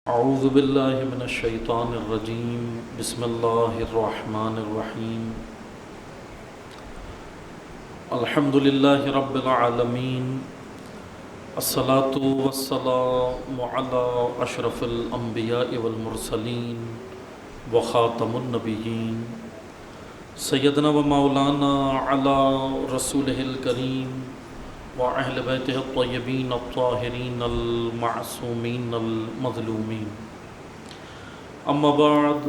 اعوذ باللہ من الشیطان الرجیم بسم اللہ الرحمن الرحیم الحمد للہ رب العالمین الصلاة والسلام علی اشرف الانبیاء والمرسلین وخاتم النبیین سیدنا و مولانا علی رسولہ الکریم وأهل بيته الطيبين الطاهرين المعصومين المظلومين أما بعد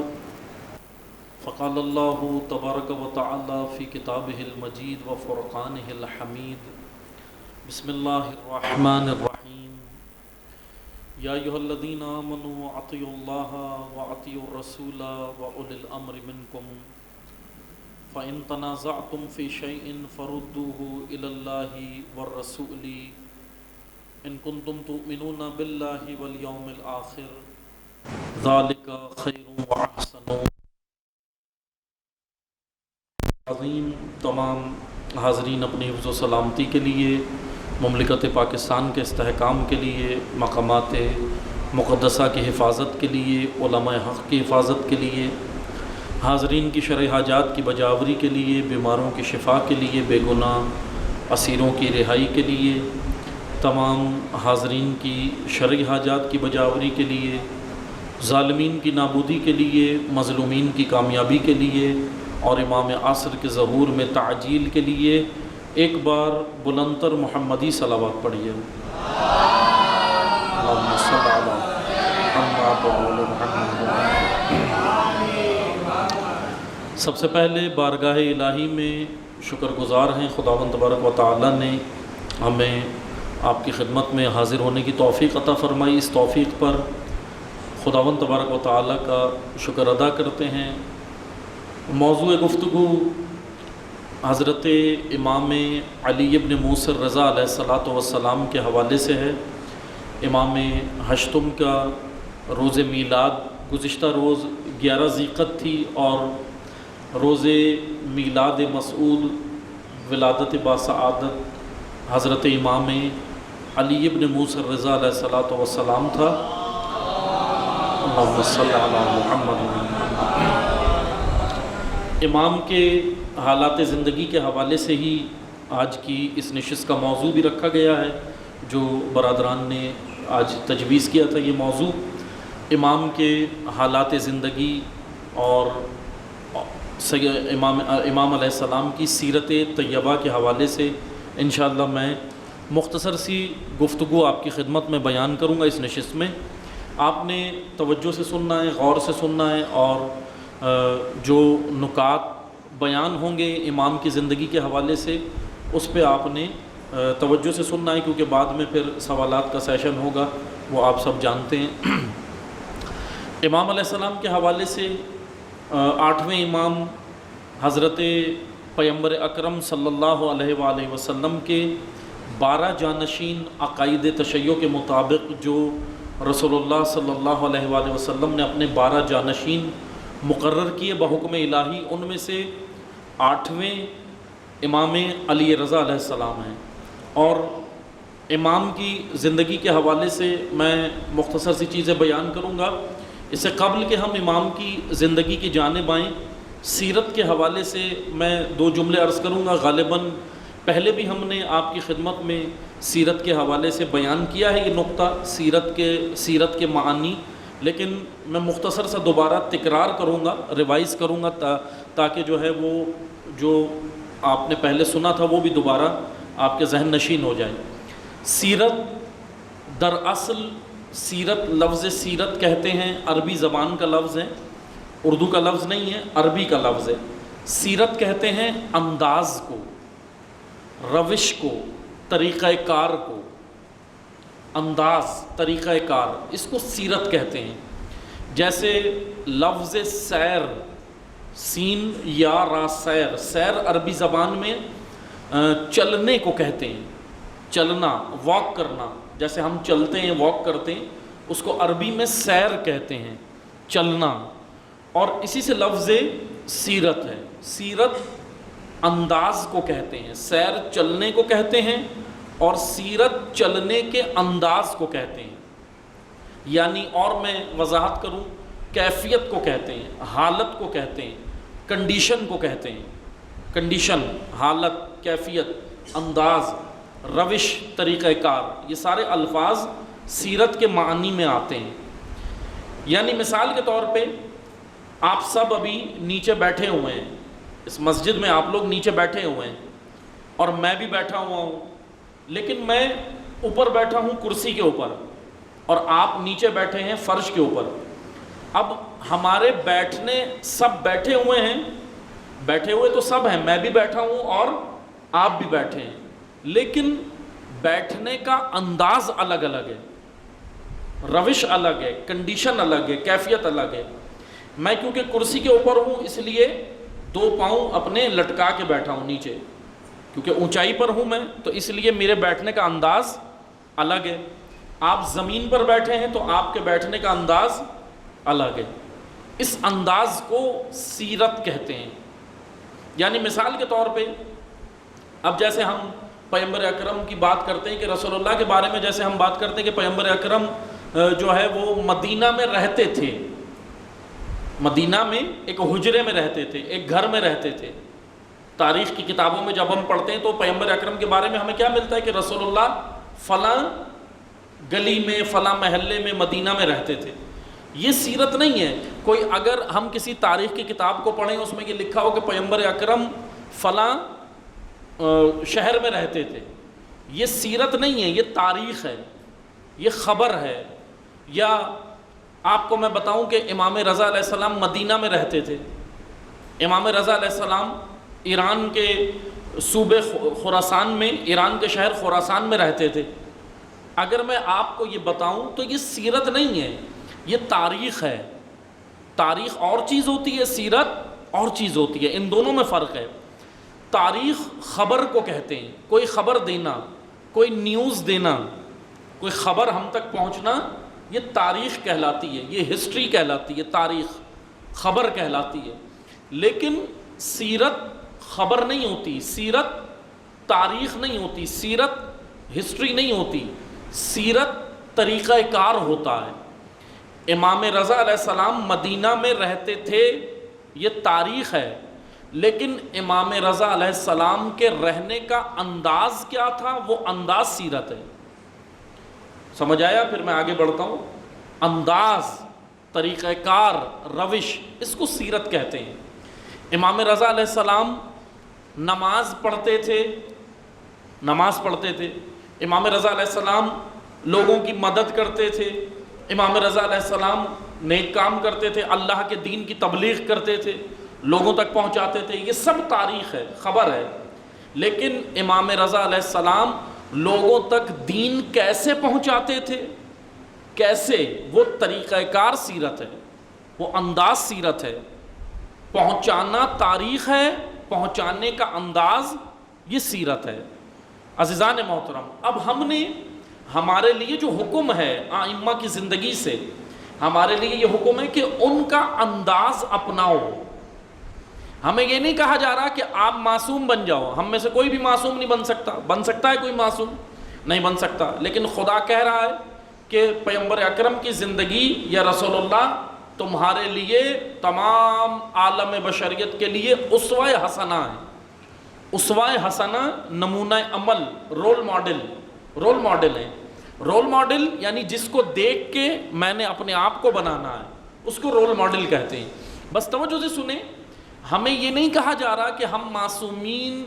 فقال الله تبارك وتعالى في كتابه المجيد وفرقانه الحميد بسم الله الرحمن الرحيم يا أيها الذين آمنوا أطيعوا الله وأطيعوا الرسول وأولي الأمر منكم فَإِن تَنَازَعْتُمْ فِي شَيْءٍ فَرُدُّوهُ إِلَى اللَّهِ وَالرَّسُولِ إِن كُنتُمْ تُؤْمِنُونَ بِاللَّهِ وَالْيَوْمِ الْآخِرِ ذَلِكَ خَيْرٌ وَأَحْسَنُ عظیم تمام حاضرین اپنی حفظ و سلامتی کے لیے، مملکت پاکستان کے استحکام کے لیے، مقامات مقدسہ کی حفاظت کے لیے، علماء حق کی حفاظت کے لیے، حاضرین کی شرعی حاجات کی بجاوری کے لیے، بیماروں کی شفا کے لیے، بے گناہ اسیروں کی رہائی کے لیے، تمام حاضرین کی شرعی حاجات کی بجاوری کے لیے، ظالمین کی نابودی کے لیے، مظلومین کی کامیابی کے لیے اور امام عصر کے ظہور میں تعجیل کے لیے ایک بار بلندتر محمدی صلوات پڑھیے۔ اللہم صل علی محمد وعلی محمد۔ سب سے پہلے بارگاہ الہی میں شکر گزار ہیں، خداوند تبارک و تعالیٰ نے ہمیں آپ کی خدمت میں حاضر ہونے کی توفیق عطا فرمائی۔ اس توفیق پر خداوند تبارک و تعالیٰ کا شکر ادا کرتے ہیں۔ موضوع گفتگو حضرت امام علی ابن موسیٰ الرضا علیہ السلام کے حوالے سے ہے۔ امام ہشتم کا روز میلاد گزشتہ روز 11 ذیقعد تھی اور روز میلاد مسعود ولادت باسعادت حضرت امام علی ابن موسیٰ الرضا علیہ السلام تھا۔ اللہم صلی علی محمد۔ امام کے حالات زندگی کے حوالے سے ہی آج کی اس نشست کا موضوع بھی رکھا گیا ہے، جو برادران نے آج تجویز کیا تھا۔ یہ موضوع امام کے حالات زندگی اور امام علیہ السلام کی سیرت طیبہ کے حوالے سے انشاءاللہ میں مختصر سی گفتگو آپ کی خدمت میں بیان کروں گا۔ اس نشست میں آپ نے توجہ سے سننا ہے، غور سے سننا ہے، اور جو نکات بیان ہوں گے امام کی زندگی کے حوالے سے اس پہ آپ نے توجہ سے سننا ہے، کیونکہ بعد میں پھر سوالات کا سیشن ہوگا، وہ آپ سب جانتے ہیں۔ امام علیہ السلام کے حوالے سے 8ویں امام حضرت پیغمبر اکرم صلی اللہ علیہ وآلہ وسلم کے 12 جانشین عقائد تشیع کے مطابق جو رسول اللہ صلی اللہ علیہ وآلہ وسلم نے اپنے 12 جانشین مقرر کیے بحکم الہی، ان میں سے 8ویں امام علی رضا علیہ السلام ہیں۔ اور امام کی زندگی کے حوالے سے میں مختصر سی چیزیں بیان کروں گا۔ اس سے قبل کہ ہم امام کی زندگی کی جانب آئیں، سیرت کے حوالے سے میں 2 جملے عرض کروں گا۔ غالباً پہلے بھی ہم نے آپ کی خدمت میں سیرت کے حوالے سے بیان کیا ہے یہ نقطہ، سیرت کے معانی، لیکن میں مختصر سا دوبارہ تکرار کروں گا، ریوائز کروں گا تاکہ جو ہے وہ جو آپ نے پہلے سنا تھا وہ بھی دوبارہ آپ کے ذہن نشین ہو جائے۔ سیرت دراصل سیرت، لفظ سیرت کہتے ہیں، عربی زبان کا لفظ ہے، اردو کا لفظ نہیں ہے، عربی کا لفظ ہے۔ سیرت کہتے ہیں انداز کو، روش کو، طریقہ کار کو، انداز، طریقہ کار، اس کو سیرت کہتے ہیں۔ جیسے لفظ سیر، سین یا را، سیر، سیر عربی زبان میں چلنے کو کہتے ہیں، چلنا، واک کرنا، جیسے ہم چلتے ہیں، واک کرتے ہیں، اس کو عربی میں سیر کہتے ہیں، چلنا۔ اور اسی سے لفظ سیرت ہے، سیرت انداز کو کہتے ہیں، سیر چلنے کو کہتے ہیں اور سیرت چلنے کے انداز کو کہتے ہیں۔ یعنی اور میں وضاحت کروں، کیفیت کو کہتے ہیں، حالت کو کہتے ہیں، کنڈیشن کو کہتے ہیں۔ کنڈیشن، حالت، کیفیت، انداز، روش، طریقہ کار، یہ سارے الفاظ سیرت کے معنی میں آتے ہیں۔ یعنی مثال کے طور پہ آپ سب ابھی نیچے بیٹھے ہوئے ہیں، اس مسجد میں آپ لوگ نیچے بیٹھے ہوئے ہیں اور میں بھی بیٹھا ہوا ہوں، لیکن میں اوپر بیٹھا ہوں کرسی کے اوپر اور آپ نیچے بیٹھے ہیں فرش کے اوپر۔ اب ہمارے بیٹھنے، سب بیٹھے ہوئے ہیں، بیٹھے ہوئے تو سب ہیں، میں بھی بیٹھا ہوں اور آپ بھی بیٹھے ہیں، لیکن بیٹھنے کا انداز الگ الگ ہے، روش الگ ہے، کنڈیشن الگ ہے، کیفیت الگ ہے۔ میں کیونکہ کرسی کے اوپر ہوں اس لیے 2 پاؤں اپنے لٹکا کے بیٹھا ہوں نیچے، کیونکہ اونچائی پر ہوں میں، تو اس لیے میرے بیٹھنے کا انداز الگ ہے۔ آپ زمین پر بیٹھے ہیں تو آپ کے بیٹھنے کا انداز الگ ہے۔ اس انداز کو سیرت کہتے ہیں۔ یعنی مثال کے طور پہ اب جیسے ہم پیغمبر اکرم کی بات کرتے ہیں کہ رسول اللہ کے بارے میں جیسے ہم بات کرتے ہیں کہ پیغمبر اکرم جو ہے وہ مدینہ میں رہتے تھے، مدینہ میں ایک حجرے میں رہتے تھے، ایک گھر میں رہتے تھے۔ تاریخ کی کتابوں میں جب ہم پڑھتے ہیں تو پیغمبر اکرم کے بارے میں ہمیں کیا ملتا ہے کہ رسول اللہ فلاں گلی میں، فلاں محلے میں، مدینہ میں رہتے تھے۔ یہ سیرت نہیں ہے۔ کوئی اگر ہم کسی تاریخ کی کتاب کو پڑھیں اس میں یہ لکھا ہو کہ پیغمبر اکرم فلاں شہر میں رہتے تھے، یہ سیرت نہیں ہے، یہ تاریخ ہے، یہ خبر ہے۔ یا آپ کو میں بتاؤں کہ امام رضا علیہ السلام مدینہ میں رہتے تھے، امام رضا علیہ السلام ایران کے صوبے خراسان میں، ایران کے شہر خراسان میں رہتے تھے۔ اگر میں آپ کو یہ بتاؤں تو یہ سیرت نہیں ہے، یہ تاریخ ہے۔ تاریخ اور چیز ہوتی ہے، سیرت اور چیز ہوتی ہے، ان دونوں میں فرق ہے۔ تاریخ خبر کو کہتے ہیں، کوئی خبر دینا، کوئی نیوز دینا، کوئی خبر ہم تک پہنچنا، یہ تاریخ کہلاتی ہے، یہ ہسٹری کہلاتی ہے، تاریخ خبر کہلاتی ہے۔ لیکن سیرت خبر نہیں ہوتی، سیرت تاریخ نہیں ہوتی، سیرت ہسٹری نہیں ہوتی، سیرت طریقہ کار ہوتا ہے۔ امام رضا علیہ السلام مدینہ میں رہتے تھے، یہ تاریخ ہے، لیکن امام رضا علیہ السلام کے رہنے کا انداز کیا تھا، وہ انداز سیرت ہے۔ سمجھ آیا؟ پھر میں آگے بڑھتا ہوں۔ انداز، طریقہ کار، روش، اس کو سیرت کہتے ہیں۔ امام رضا علیہ السلام نماز پڑھتے تھے، نماز پڑھتے تھے۔ امام رضا علیہ السلام لوگوں کی مدد کرتے تھے، امام رضا علیہ السلام نیک کام کرتے تھے، اللہ کے دین کی تبلیغ کرتے تھے، لوگوں تک پہنچاتے تھے۔ یہ سب تاریخ ہے، خبر ہے۔ لیکن امام رضا علیہ السلام لوگوں تک دین کیسے پہنچاتے تھے، کیسے، وہ طریقہ کار سیرت ہے، وہ انداز سیرت ہے۔ پہنچانا تاریخ ہے، پہنچانے کا انداز یہ سیرت ہے۔ عزیزان محترم، اب ہم نے، ہمارے لیے جو حکم ہے ائمہ کی زندگی سے، ہمارے لیے یہ حکم ہے کہ ان کا انداز اپناؤ۔ ہمیں یہ نہیں کہا جا رہا کہ آپ معصوم بن جاؤ، ہم میں سے کوئی بھی معصوم نہیں بن سکتا۔ بن سکتا ہے کوئی معصوم؟ نہیں بن سکتا۔ لیکن خدا کہہ رہا ہے کہ پیغمبر اکرم کی زندگی یا رسول اللہ تمہارے لیے، تمام عالم بشریت کے لیے اسوہ حسنہ ہے۔ اسوہ حسنہ نمونہ عمل، رول ماڈل، رول ماڈل ہے۔ رول ماڈل یعنی جس کو دیکھ کے میں نے اپنے آپ کو بنانا ہے، اس کو رول ماڈل کہتے ہیں۔ بس توجہ سے سنیں، ہمیں یہ نہیں کہا جا رہا کہ ہم معصومین،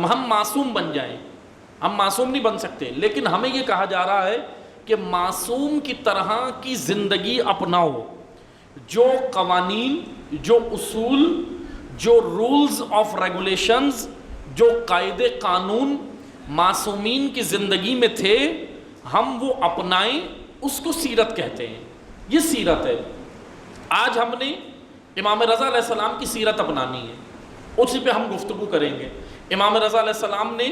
ہم معصوم بن جائیں، ہم معصوم نہیں بن سکتے، لیکن ہمیں یہ کہا جا رہا ہے کہ معصوم کی طرح کی زندگی اپناؤ۔ جو قوانین، جو اصول، جو رولز آف ریگولیشنز، جو قاعدے قانون معصومین کی زندگی میں تھے، ہم وہ اپنائیں، اس کو سیرت کہتے ہیں۔ یہ سیرت ہے۔ آج ہم نے امام رضا علیہ السلام کی سیرت اپنانی ہے، اسی پہ ہم گفتگو کریں گے۔ امام رضا علیہ السلام نے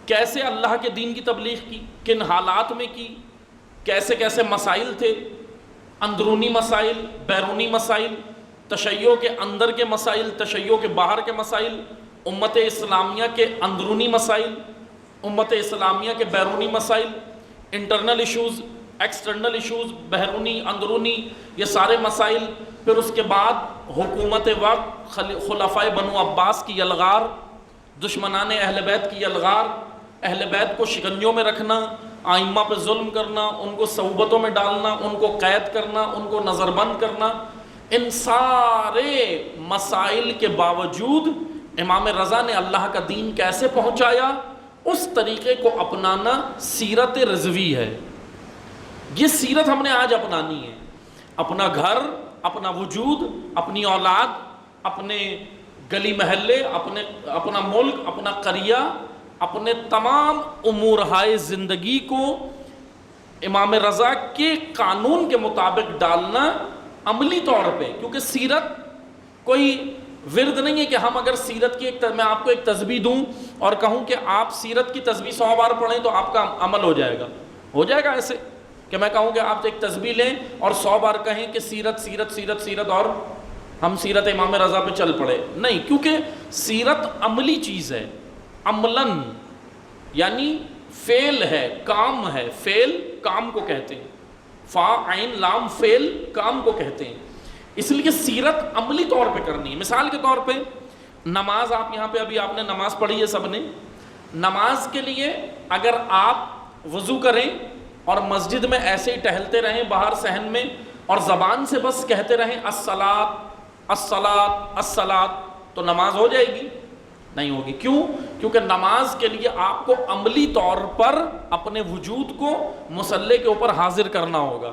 کیسے اللہ کے دین کی تبلیغ کی، کن حالات میں کی، کیسے کیسے مسائل تھے، اندرونی مسائل، بیرونی مسائل، تشیع کے اندر کے مسائل، تشیع کے باہر کے مسائل، امت اسلامیہ کے اندرونی مسائل، امت اسلامیہ کے بیرونی مسائل، انٹرنل ایشوز، ایکسٹرنل ایشوز، بیرونی اندرونی یہ سارے مسائل، پھر اس کے بعد حکومت وقت، خلفائے بنو عباس کی یلغار، دشمنان اہل بیت کی یلغار، اہل بیت کو شکنجوں میں رکھنا، آئمہ پہ ظلم کرنا، ان کو صعوبتوں میں ڈالنا، ان کو قید کرنا، ان کو نظر بند کرنا، ان سارے مسائل کے باوجود امام رضا نے اللہ کا دین کیسے پہنچایا، اس طریقے کو اپنانا سیرت رضوی ہے۔ یہ سیرت ہم نے آج اپنانی ہے۔ اپنا گھر، اپنا وجود، اپنی اولاد، اپنے گلی محلے، اپنا ملک، اپنا قریہ، اپنے تمام امورہائے زندگی کو امام رضا کے قانون کے مطابق ڈالنا عملی طور پہ، کیونکہ سیرت کوئی ورد نہیں ہے کہ ہم اگر سیرت کی میں آپ کو ایک تسبیح دوں اور کہوں کہ آپ سیرت کی تسبیح 100 بار پڑھیں تو آپ کا عمل ہو جائے گا ایسے کہ میں کہوں کہ آپ ایک تسبیح لیں اور 100 بار کہیں کہ سیرت سیرت سیرت سیرت اور ہم سیرت امام رضا پہ چل پڑے؟ نہیں، کیونکہ سیرت عملی چیز ہے، عملاً یعنی فعل ہے، کام ہے، فعل کام کو کہتے ہیں، فا عین لام فعل کام کو کہتے ہیں، اس لیے سیرت عملی طور پہ کرنی ہے۔ مثال کے طور پہ نماز، آپ یہاں پہ ابھی آپ نے نماز پڑھی ہے سب نے، نماز کے لیے اگر آپ وضو کریں اور مسجد میں ایسے ہی ٹہلتے رہیں باہر صحن میں اور زبان سے بس کہتے رہیں الصلاۃ الصلاۃ الصلاۃ، تو نماز ہو جائے گی؟ نہیں ہوگی۔ کیوں؟ کیونکہ نماز کے لیے آپ کو عملی طور پر اپنے وجود کو مصلی کے اوپر حاضر کرنا ہوگا،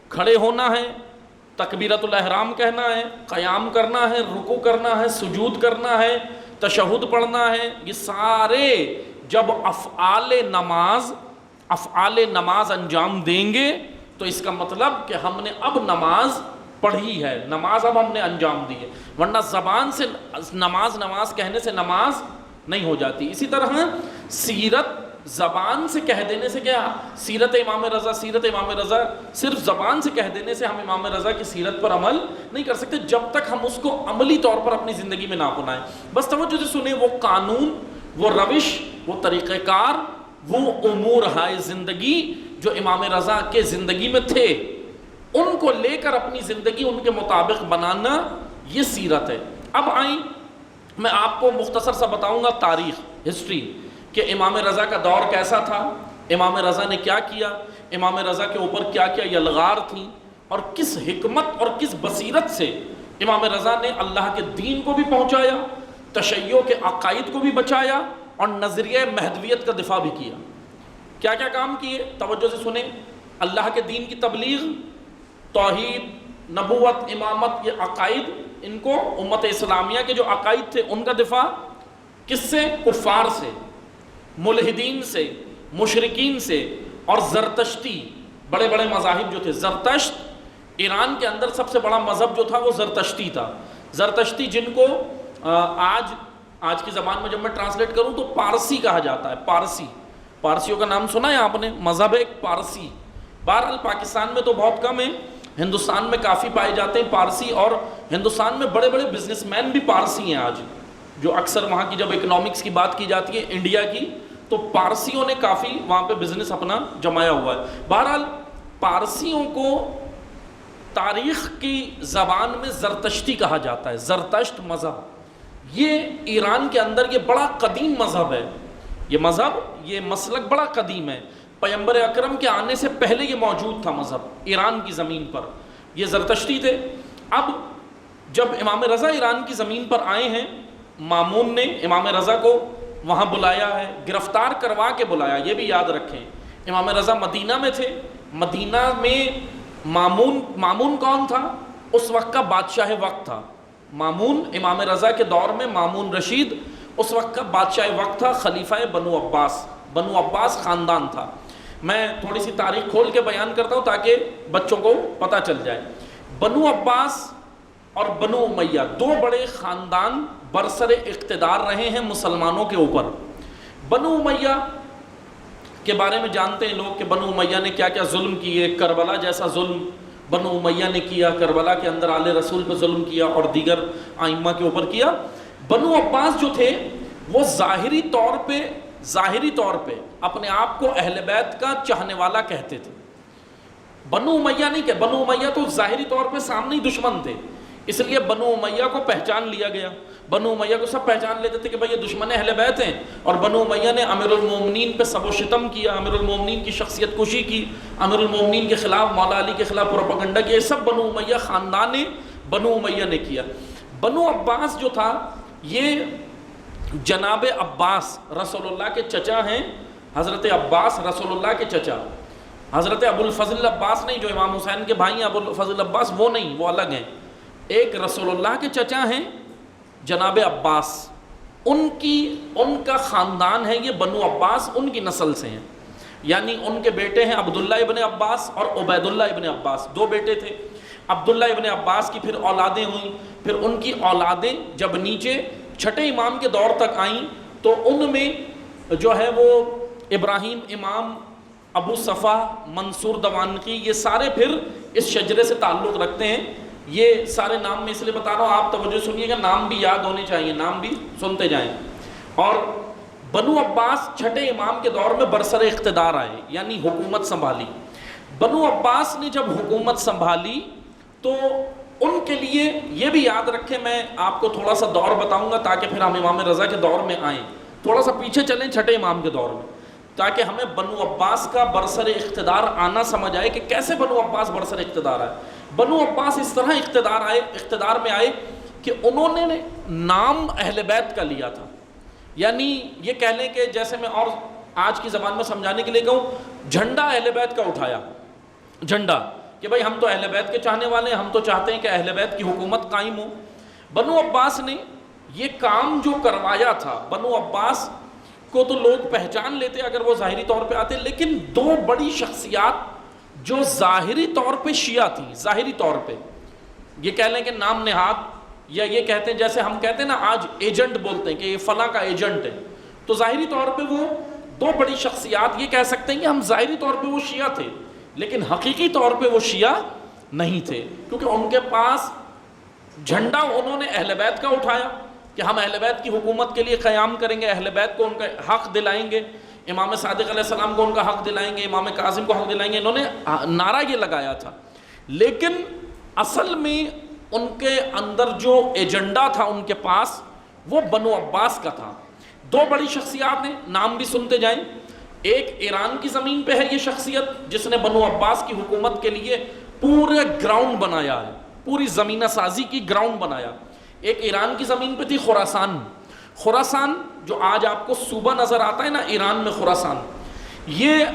کھڑے ہونا ہے، تکبیرۃ الاحرام کہنا ہے، قیام کرنا ہے، رکوع کرنا ہے، سجود کرنا ہے، تشہد پڑھنا ہے۔ یہ سارے جب افعال نماز انجام دیں گے تو اس کا مطلب کہ ہم نے اب نماز پڑھی ہے، نماز اب ہم نے انجام دی ہے، ورنہ زبان سے نماز کہنے سے نماز نہیں ہو جاتی۔ اسی طرح سیرت زبان سے کہہ دینے سے، کیا سیرت امام رضا سیرت امام رضا صرف زبان سے کہہ دینے سے ہم امام رضا کی سیرت پر عمل نہیں کر سکتے جب تک ہم اس کو عملی طور پر اپنی زندگی میں نہ اپنائیں۔ بس توجہ سے سنیں، وہ قانون، وہ روش، وہ طریقہ کار، وہ امور ہائے زندگی جو امام رضا کے زندگی میں تھے، ان کو لے کر اپنی زندگی ان کے مطابق بنانا، یہ سیرت ہے۔ اب آئیں، میں آپ کو مختصر سا بتاؤں گا تاریخ، ہسٹری، کہ امام رضا کا دور کیسا تھا، امام رضا نے کیا کیا، امام رضا کے اوپر کیا کیا یلغار تھیں، اور کس حکمت اور کس بصیرت سے امام رضا نے اللہ کے دین کو بھی پہنچایا، تشیع کے عقائد کو بھی بچایا، اور نظریہ مہدویت کا دفاع بھی کیا۔ کیا کیا کام کیے؟ توجہ سے سنیں۔ اللہ کے دین کی تبلیغ، توحید، نبوت، امامت، یہ عقائد، ان کو امت اسلامیہ کے جو عقائد تھے ان کا دفاع کس سے؟ کفار سے، ملحدین سے، مشرکین سے، اور زرتشتی، بڑے بڑے مذاہب جو تھے۔ زرتشت ایران کے اندر سب سے بڑا مذہب جو تھا وہ زرتشتی تھا۔ زرتشتی جن کو آج کی زبان میں جب میں ٹرانسلیٹ کروں تو پارسی کہا جاتا ہے۔ پارسیوں کا نام سنا ہے آپ نے؟ مذہب ایک پارسی، بہرحال پاکستان میں تو بہت کم ہے، ہندوستان میں کافی پائے جاتے ہیں پارسی، اور ہندوستان میں بڑے بڑے بزنس مین بھی پارسی ہیں آج، جو اکثر وہاں کی جب اکنامکس کی بات کی جاتی ہے انڈیا کی، تو پارسیوں نے کافی وہاں پہ بزنس اپنا جمایا ہوا ہے۔ بہرحال پارسیوں کو تاریخ کی زبان میں زرتشتی کہا جاتا ہے۔ زرتشت مذہب، یہ ایران کے اندر یہ بڑا قدیم مذہب ہے، یہ مذہب، یہ مسلک بڑا قدیم ہے، پیغمبر اکرم کے آنے سے پہلے یہ موجود تھا مذہب ایران کی زمین پر، یہ زرتشتی تھے۔ اب جب امام رضا ایران کی زمین پر آئے ہیں، مامون نے امام رضا کو وہاں بلایا ہے، گرفتار کروا کے بلایا، یہ بھی یاد رکھیں۔ امام رضا مدینہ میں تھے، مدینہ میں مامون کون تھا؟ اس وقت کا بادشاہ وقت تھا۔ مامون امام رضا کے دور میں مامون رشید اس وقت کا بادشاہ وقت تھا، خلیفہ بنو عباس خاندان تھا۔ میں تھوڑی سی تاریخ کھول کے بیان کرتا ہوں تاکہ بچوں کو پتہ چل جائے۔ بنو عباس اور بنو امیہ دو بڑے خاندان برسر اقتدار رہے ہیں مسلمانوں کے اوپر۔ بنو امیہ کے بارے میں جانتے ہیں لوگ کہ بنو امیہ نے کیا کیا ظلم کیے، کربلا جیسا ظلم بنو امیہ نے کیا، کربلا کے اندر آل رسول پہ ظلم کیا اور دیگر ائمہ کے اوپر کیا۔ بنو عباس جو تھے وہ ظاہری طور پہ اپنے آپ کو اہل بیت کا چاہنے والا کہتے تھے، بنو امیہ نہیں کہ بنو امیہ تو ظاہری طور پہ سامنے ہی دشمن تھے، اس لیے بنو امیہ کو پہچان لیا گیا. بنو امیہ کو سب پہچان لیتے تھے کہ بھئی یہ دشمن اہل بیت ہیں، اور بنو امیہ نے امیر المومنین پہ سب و شتم کیا، امیر المومنین کی شخصیت کشی کی، امیر المومنین کے خلاف، مولا علی کے خلاف پروپیگنڈا کیا. یہ سب بنو امیہ خاندان نے بنو امیہ نے کیا. بنو عباس جو تھا یہ جناب عباس رسول اللہ کے چچا ہیں. حضرت عباس رسول اللہ کے چچا، حضرت ابو الفضل عباس نہیں جو امام حسین کے بھائی ہیں، ابو الفضل عباس وہ نہیں، وہ الگ ہیں. ایک رسول اللہ کے چچا ہیں جناب عباس، ان کا خاندان ہے یہ بنو عباس، ان کی نسل سے ہیں. یعنی ان کے بیٹے ہیں عبداللہ ابن عباس اور عبید اللہ ابن عباس، دو بیٹے تھے. عبداللہ ابن عباس کی پھر اولادیں ہوئیں، پھر ان کی اولادیں جب نیچے چھٹے امام کے دور تک آئیں تو ان میں جو ہے وہ ابراہیم امام، ابو صفا، منصور دوانقی، یہ سارے پھر اس شجرے سے تعلق رکھتے ہیں. یہ سارے نام میں اس لیے بتا رہا ہوں، آپ توجہ سنیے گا، نام بھی یاد ہونے چاہیے، نام بھی سنتے جائیں. اور بنو عباس چھٹے امام کے دور میں برسر اقتدار آئے، یعنی حکومت سنبھالی. بنو عباس نے جب حکومت سنبھالی تو ان کے لیے یہ بھی یاد رکھیں، میں آپ کو تھوڑا سا دور بتاؤں گا تاکہ پھر ہم امام رضا کے دور میں آئیں. تھوڑا سا پیچھے چلیں چھٹے امام کے دور میں، تاکہ ہمیں بنو عباس کا برسر اقتدار آنا سمجھ آئے کہ کیسے بنو عباس برسر اقتدار آئے. بنو عباس اس طرح اقتدار میں آئے کہ انہوں نے نام اہل بیت کا لیا تھا. یعنی یہ کہہ لیں کہ جیسے میں اور آج کی زبان میں سمجھانے کے لیے کہوں، جھنڈا اہل بیت کا اٹھایا، جھنڈا کہ بھائی ہم تو اہل بیت کے چاہنے والے ہیں، ہم تو چاہتے ہیں کہ اہل بیت کی حکومت قائم ہو. بنو عباس نے یہ کام جو کروایا تھا، بنو عباس کو تو لوگ پہچان لیتے اگر وہ ظاہری طور پہ آتے، لیکن دو بڑی شخصیات جو ظاہری طور پہ شیعہ تھیں، ظاہری طور پہ یہ کہہ لیں کہ نام نہاد، یا یہ کہتے ہیں جیسے ہم کہتے ہیں نا آج ایجنٹ بولتے ہیں کہ یہ فلاں کا ایجنٹ ہے، تو ظاہری طور پہ وہ دو بڑی شخصیات یہ کہہ سکتے ہیں کہ ہم ظاہری طور پہ وہ شیعہ تھے، لیکن حقیقی طور پہ وہ شیعہ نہیں تھے، کیونکہ ان کے پاس جھنڈا انہوں نے اہل بیت کا اٹھایا کہ ہم اہل بیت کی حکومت کے لیے قیام کریں گے، اہل بیت کو ان کا حق دلائیں گے، امام صادق علیہ السلام کو ان کا حق دلائیں گے، امام کاظم کو حق دلائیں گے. انہوں نے نعرہ یہ لگایا تھا، لیکن اصل میں ان کے اندر جو ایجنڈا تھا ان کے پاس وہ بنو عباس کا تھا. دو بڑی شخصیات ہیں، نام بھی سنتے جائیں. ایک ایران کی زمین پہ ہے یہ شخصیت جس نے بنو عباس کی حکومت کے لیے پورے گراؤنڈ بنایا ہے، پوری زمینہ سازی کی گراؤنڈ بنایا. ایک ایران کی زمین پہ تھی خراسان. خراسان جو آج آپ کو صوبہ نظر آتا ہے نا ایران میں، خراسان یہ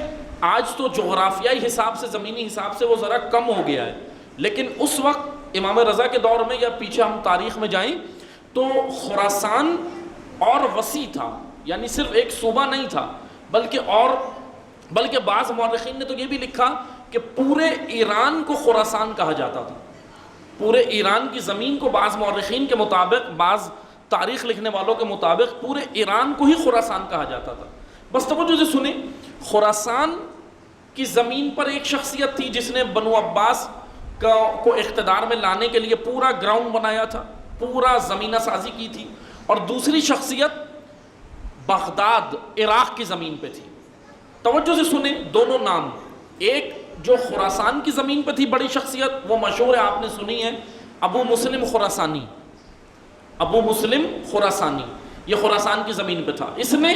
آج تو جغرافیائی حساب سے، زمینی حساب سے وہ ذرا کم ہو گیا ہے، لیکن اس وقت امام رضا کے دور میں یا پیچھے ہم تاریخ میں جائیں تو خراسان اور وسیع تھا، یعنی صرف ایک صوبہ نہیں تھا بلکہ بعض مورخین نے تو یہ بھی لکھا کہ پورے ایران کو خراسان کہا جاتا تھا. پورے ایران کی زمین کو بعض مورخین کے مطابق، بعض تاریخ لکھنے والوں کے مطابق پورے ایران کو ہی خراسان کہا جاتا تھا. بس توجہ سے سنیں، خراسان کی زمین پر ایک شخصیت تھی جس نے بنو عباس کو اقتدار میں لانے کے لیے پورا گراؤنڈ بنایا تھا، پورا زمینہ سازی کی تھی. اور دوسری شخصیت بغداد عراق کی زمین پہ تھی. توجہ سے سنیں دونوں نام. ایک جو خراسان کی زمین پہ تھی بڑی شخصیت، وہ مشہور ہے، آپ نے سنی ہے، ابو مسلم خراسانی. ابو مسلم خراسانی یہ خراسان کی زمین پہ تھا. اس نے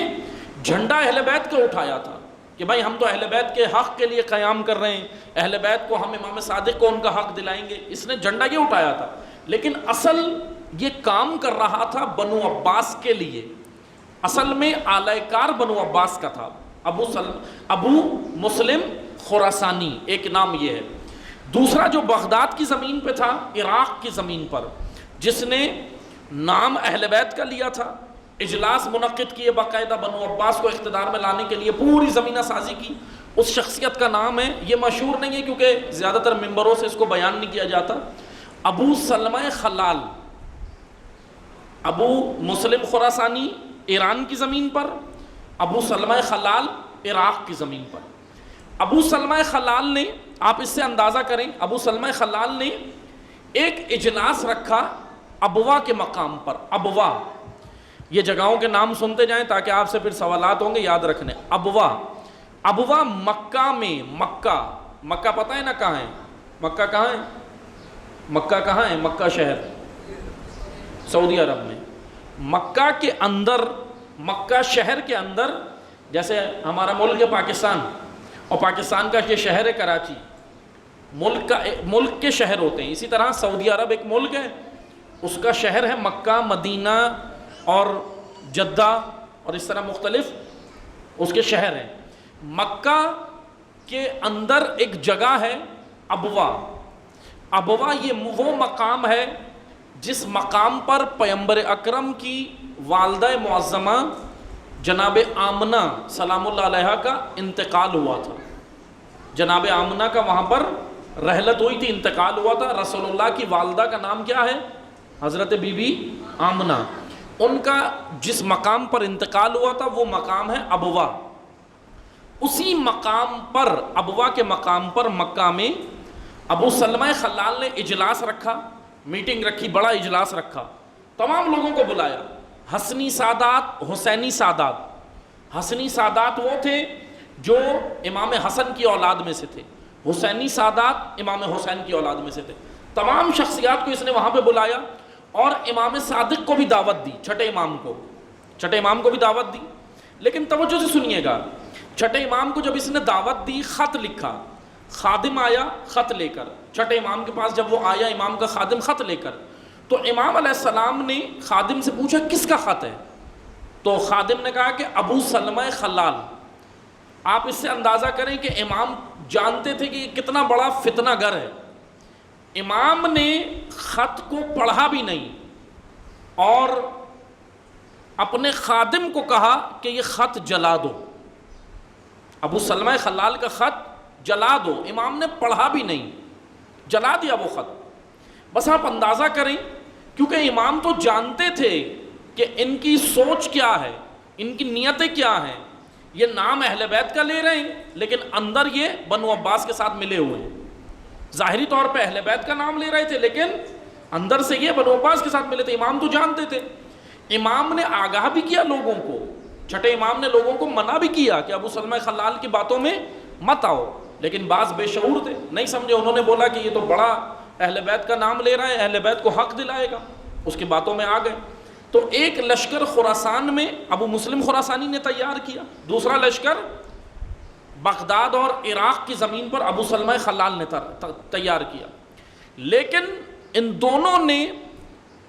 جھنڈا اہل بیت کا اٹھایا تھا کہ بھائی ہم تو اہل بیت کے حق کے لیے قیام کر رہے ہیں، اہل بیت کو ہم امام صادق کو ان کا حق دلائیں گے. اس نے جھنڈا یہ اٹھایا تھا، لیکن اصل یہ کام کر رہا تھا بنو عباس کے لیے. اصل میں اعلی کار بنو عباس کا تھا، ابو مسلم خراسانی ایک نام یہ ہے. دوسرا جو بغداد کی زمین پہ تھا، عراق کی زمین پر، جس نے نام اہل بیت کا لیا تھا، اجلاس منعقد کیے باقاعدہ بنو عباس کو اقتدار میں لانے کے لیے، پوری زمینہ سازی کی، اس شخصیت کا نام ہے، یہ مشہور نہیں ہے کیونکہ زیادہ تر ممبروں سے اس کو بیان نہیں کیا جاتا، ابو سلمہ خلال. ابو مسلم خراسانی ایران کی زمین پر، ابو سلمہ خلال عراق کی زمین پر. ابو سلمہ خلال نے، آپ اس سے اندازہ کریں، ابو سلمہ خلال نے ایک اجلاس رکھا ابوا کے مقام پر. ابوا، یہ جگہوں کے نام سنتے جائیں تاکہ آپ سے پھر سوالات ہوں گے یاد رکھنے. ابوا مکہ میں، مکہ مکہ پتہ ہے نا کہاں ہے؟ مکہ کہاں ہے؟ مکہ کہاں ہے؟ مکہ شہر سعودی عرب میں. مکہ کے اندر، مکہ شہر کے اندر، جیسے ہمارا ملک ہے پاکستان، اور پاکستان کا یہ شہر ہے کراچی، ملک کے شہر ہوتے ہیں. اسی طرح سعودی عرب ایک ملک ہے، اس کا شہر ہے مکہ، مدینہ اور جدہ، اور اس طرح مختلف اس کے شہر ہیں. مکہ کے اندر ایک جگہ ہے ابوا. ابوا یہ وہ مقام ہے جس مقام پر پیغمبر اکرم کی والدہ معظمہ جناب آمنہ سلام اللہ علیہا کا انتقال ہوا تھا. جناب آمنہ کا وہاں پر رحلت ہوئی تھی، انتقال ہوا تھا. رسول اللہ کی والدہ کا نام کیا ہے؟ حضرت بی بی آمنہ. ان کا جس مقام پر انتقال ہوا تھا وہ مقام ہے ابوا. اسی مقام پر، ابوا کے مقام پر مکہ میں ابو سلمہ خلال نے اجلاس رکھا، میٹنگ رکھی، بڑا اجلاس رکھا، تمام لوگوں کو بلایا. حسنی سادات، حسینی سادات. حسنی سادات وہ تھے جو امام حسن کی اولاد میں سے تھے، حسینی سادات امام حسین کی اولاد میں سے تھے. تمام شخصیات کو اس نے وہاں پہ بلایا، اور امام صادق کو بھی دعوت دی، چھٹے امام کو بھی دعوت دی. لیکن توجہ سے سنیے گا، چھٹے امام کو جب اس نے دعوت دی، خط لکھا، خادم آیا خط لے کر. چھٹے امام کے پاس جب وہ آیا، امام کا خادم خط لے کر، تو امام علیہ السلام نے خادم سے پوچھا کس کا خط ہے؟ تو خادم نے کہا کہ ابو سلمہ خلال. آپ اس سے اندازہ کریں کہ امام جانتے تھے کہ یہ کتنا بڑا فتنہ گر ہے. امام نے خط کو پڑھا بھی نہیں اور اپنے خادم کو کہا کہ یہ خط جلا دو، ابو سلمہ خلال کا خط جلا دو. امام نے پڑھا بھی نہیں، جلا دیا وہ خط. بس آپ اندازہ کریں، کیونکہ امام تو جانتے تھے کہ ان کی سوچ کیا ہے، ان کی نیتیں کیا ہیں. یہ نام اہل بیت کا لے رہے ہیں لیکن اندر یہ بنو عباس کے ساتھ ملے ہوئے ہیں. ظاہری طور پہ اہل بیت کا نام لے رہے تھے لیکن اندر سے یہ بنو عباس کے ساتھ ملے تھے. امام تو جانتے تھے. امام نے آگاہ بھی کیا لوگوں کو، چھٹے امام نے لوگوں کو منع بھی کیا کہ ابو سلمہ خلال کی باتوں میں مت آؤ، لیکن بعض بے شعور تھے، نہیں سمجھے. انہوں نے بولا کہ یہ تو بڑا اہل بیت کا نام لے رہا ہے، اہل بیت کو حق دلائے گا، اس کی باتوں میں آ گئے. تو ایک لشکر خراسان میں ابو مسلم خراسانی نے تیار کیا، دوسرا لشکر بغداد اور عراق کی زمین پر ابو سلمہ خلال نے تیار کیا. لیکن ان دونوں نے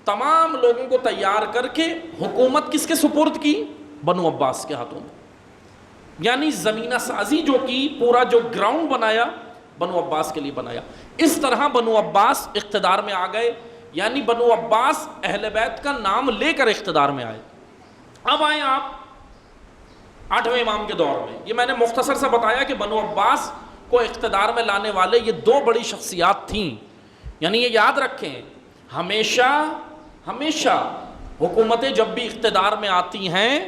تمام لوگوں کو تیار کر کے حکومت کس کے سپرد کی؟ بنو عباس کے ہاتھوں میں. یعنی زمینہ سازی جو کی، پورا جو گراؤنڈ بنایا بنو عباس کے لیے بنایا. اس طرح بنو عباس اقتدار میں آ گئے. یعنی بنو عباس اہل بیت کا نام لے کر اقتدار میں آئے. اب آئیں آپ 8ویں امام کے دور میں. یہ میں نے مختصر سا بتایا کہ بنو عباس کو اقتدار میں لانے والے یہ دو بڑی شخصیات تھیں. یعنی یہ یاد رکھیں، ہمیشہ حکومتیں جب بھی اقتدار میں آتی ہیں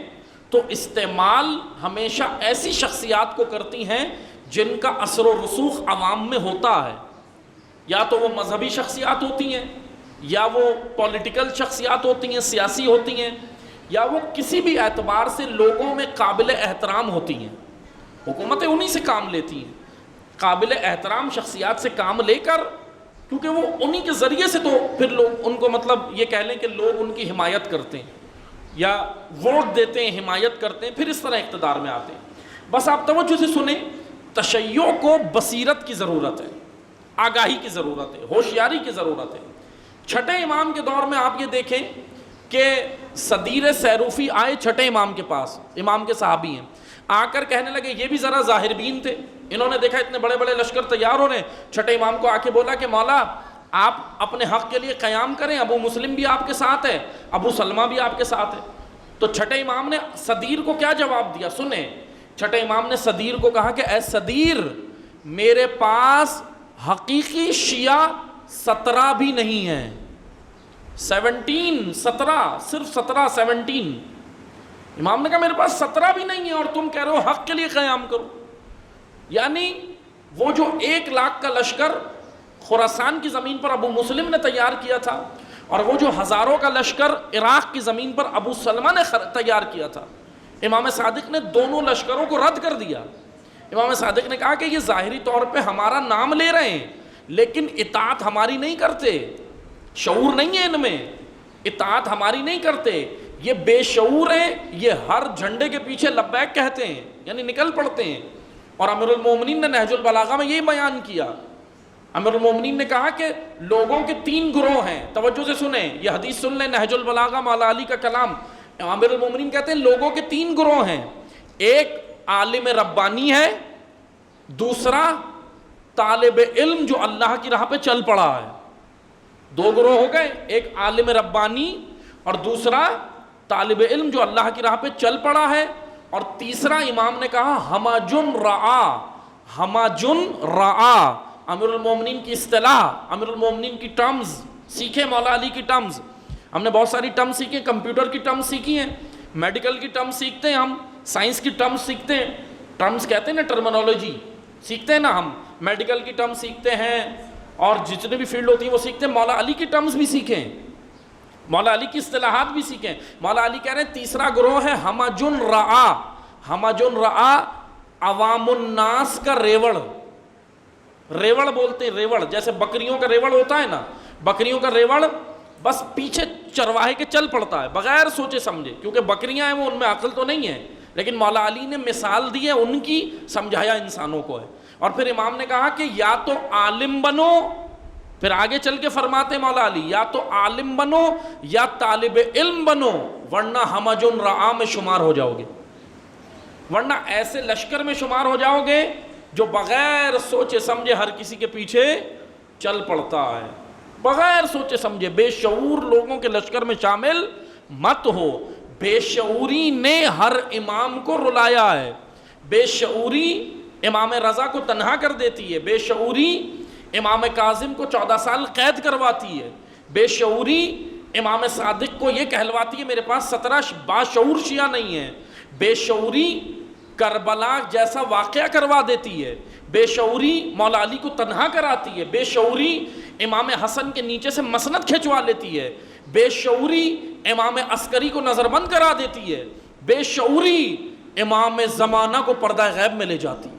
تو استعمال ہمیشہ ایسی شخصیات کو کرتی ہیں جن کا اثر و رسوخ عوام میں ہوتا ہے. یا تو وہ مذہبی شخصیات ہوتی ہیں، یا وہ پولیٹیکل شخصیات ہوتی ہیں، سیاسی ہوتی ہیں، یا وہ کسی بھی اعتبار سے لوگوں میں قابل احترام ہوتی ہیں. حکومتیں انہی سے کام لیتی ہیں، قابل احترام شخصیات سے کام لے کر، کیونکہ وہ انہی کے ذریعے سے تو پھر لوگ ان کو، مطلب یہ کہہ لیں کہ لوگ ان کی حمایت کرتے ہیں یا ووٹ دیتے ہیں، حمایت کرتے ہیں، پھر اس طرح اقتدار میں آتے ہیں. بس آپ توجہ سے سنیں، تشیع کو بصیرت کی ضرورت ہے، آگاہی کی ضرورت ہے، ہوشیاری کی ضرورت ہے. چھٹے امام کے دور میں آپ یہ دیکھیں کہ صدیر سیروفی آئے چھٹے امام کے پاس، امام کے صحابی ہیں، آ کر کہنے لگے، یہ بھی ذرا ظاہر بین تھے، انہوں نے دیکھا اتنے بڑے بڑے لشکر تیار ہو رہے ہیں. چھٹے امام کو آ کے بولا کہ مولا آپ اپنے حق کے لیے قیام کریں، ابو مسلم بھی آپ کے ساتھ ہے، ابو سلمہ بھی آپ کے ساتھ ہے. تو چھٹے امام نے صدیر کو کیا جواب دیا سنیں. چھٹے امام نے صدیر کو کہا کہ اے صدیر، میرے پاس حقیقی شیعہ 17 بھی نہیں ہیں، 17 صرف 17. امام نے کہا میرے پاس 17 بھی نہیں ہے اور تم کہہ رہے ہو حق کے لیے قیام کرو. یعنی وہ جو 1 لاکھ کا لشکر خراسان کی زمین پر ابو مسلم نے تیار کیا تھا، اور وہ جو ہزاروں کا لشکر عراق کی زمین پر ابو سلمہ نے تیار کیا تھا، امام صادق نے دونوں لشکروں کو رد کر دیا. امام صادق نے کہا کہ یہ ظاہری طور پہ ہمارا نام لے رہے ہیں لیکن اطاعت ہماری نہیں کرتے، شعور نہیں ہے ان میں، اطاعت ہماری نہیں کرتے، یہ بے شعور ہیں، یہ ہر جھنڈے کے پیچھے لبیک کہتے ہیں، یعنی نکل پڑتے ہیں۔ اور امیر المومنین نے نہج البلاغہ میں یہی بیان کیا، امیر المومنین نے کہا کہ لوگوں کے 3 گروہ ہیں، توجہ سے سنیں، یہ حدیث سن لیں، نہج البلاغہ مولا علی کا کلام۔ امیر المومنین کہتے ہیں لوگوں کے 3 گروہ ہیں، ایک عالم ربانی ہے، دوسرا طالب علم جو اللہ کی راہ پہ چل پڑا ہے۔ 2 گروہ ہو گئے، ایک عالم ربانی اور دوسرا طالب علم جو اللہ کی راہ پہ چل پڑا ہے، اور تیسرا امام نے کہا ہمجن رعا، ہمجن رعا، امیر المومنین کی اصطلاح، امیر المومنین کی ٹرمز سیکھیں، مولا علی کی ٹرمز۔ ہم نے بہت ساری ٹرمز سیکھی ہیں، کمپیوٹر کی ٹرمز سیکھی ہیں، میڈیکل کی ٹرمز سیکھتے ہیں، ہم سائنس کی ٹرمز سیکھتے ہیں، ٹرمز کہتے ہیں نا، ٹرمنالوجی سیکھتے ہیں نا، ہم میڈیکل کی ٹرمز سیکھتے ہیں اور جتنے بھی فیلڈ ہوتی ہیں وہ سیکھتے ہیں۔ مولا علی کی ٹرمز بھی سیکھیں، مولا علی کی اصطلاحات بھی سیکھیں۔ مولا علی کہہ رہے ہیں تیسرا گروہ ہے ہمجن رعا، ہمجن رعا عوام الناس کا ریوڑ، ریوڑ بولتے ہیں، ریوڑ جیسے بکریوں کا ریوڑ ہوتا ہے نا، بکریوں کا ریوڑ بس پیچھے چرواہے کے چل پڑتا ہے بغیر سوچے سمجھے، کیونکہ بکریاں ہیں وہ، ان میں عقل تو نہیں ہے، لیکن مولا علی نے مثال دی ہے ان کی، سمجھایا انسانوں کو ہے۔ اور پھر امام نے کہا کہ یا تو عالم بنو، پھر آگے چل کے فرماتے ہیں مولا علی، یا تو عالم بنو یا طالب علم بنو، ورنہ ہمجن رعا میں شمار ہو جاؤ گے، ورنہ ایسے لشکر میں شمار ہو جاؤ گے جو بغیر سوچے سمجھے ہر کسی کے پیچھے چل پڑتا ہے، بغیر سوچے سمجھے، بے شعور لوگوں کے لشکر میں شامل مت ہو۔ بے شعوری نے ہر امام کو رلایا ہے، بے شعوری امام رضا کو تنہا کر دیتی ہے، بے شعوری امام کاظم کو 14 سال قید کرواتی ہے، بے شعوری امام صادق کو یہ کہلواتی ہے میرے پاس 17 باشعور شیعہ نہیں ہیں، بے شعوری کربلا جیسا واقعہ کروا دیتی ہے، بے شعوری مولا علی کو تنہا کراتی ہے، بے شعوری امام حسن کے نیچے سے مسند کھنچوا لیتی ہے، بے شعوری امام عسکری کو نظر بند کرا دیتی ہے، بے شعوری امام زمانہ کو پردہ غیب میں لے جاتی ہے۔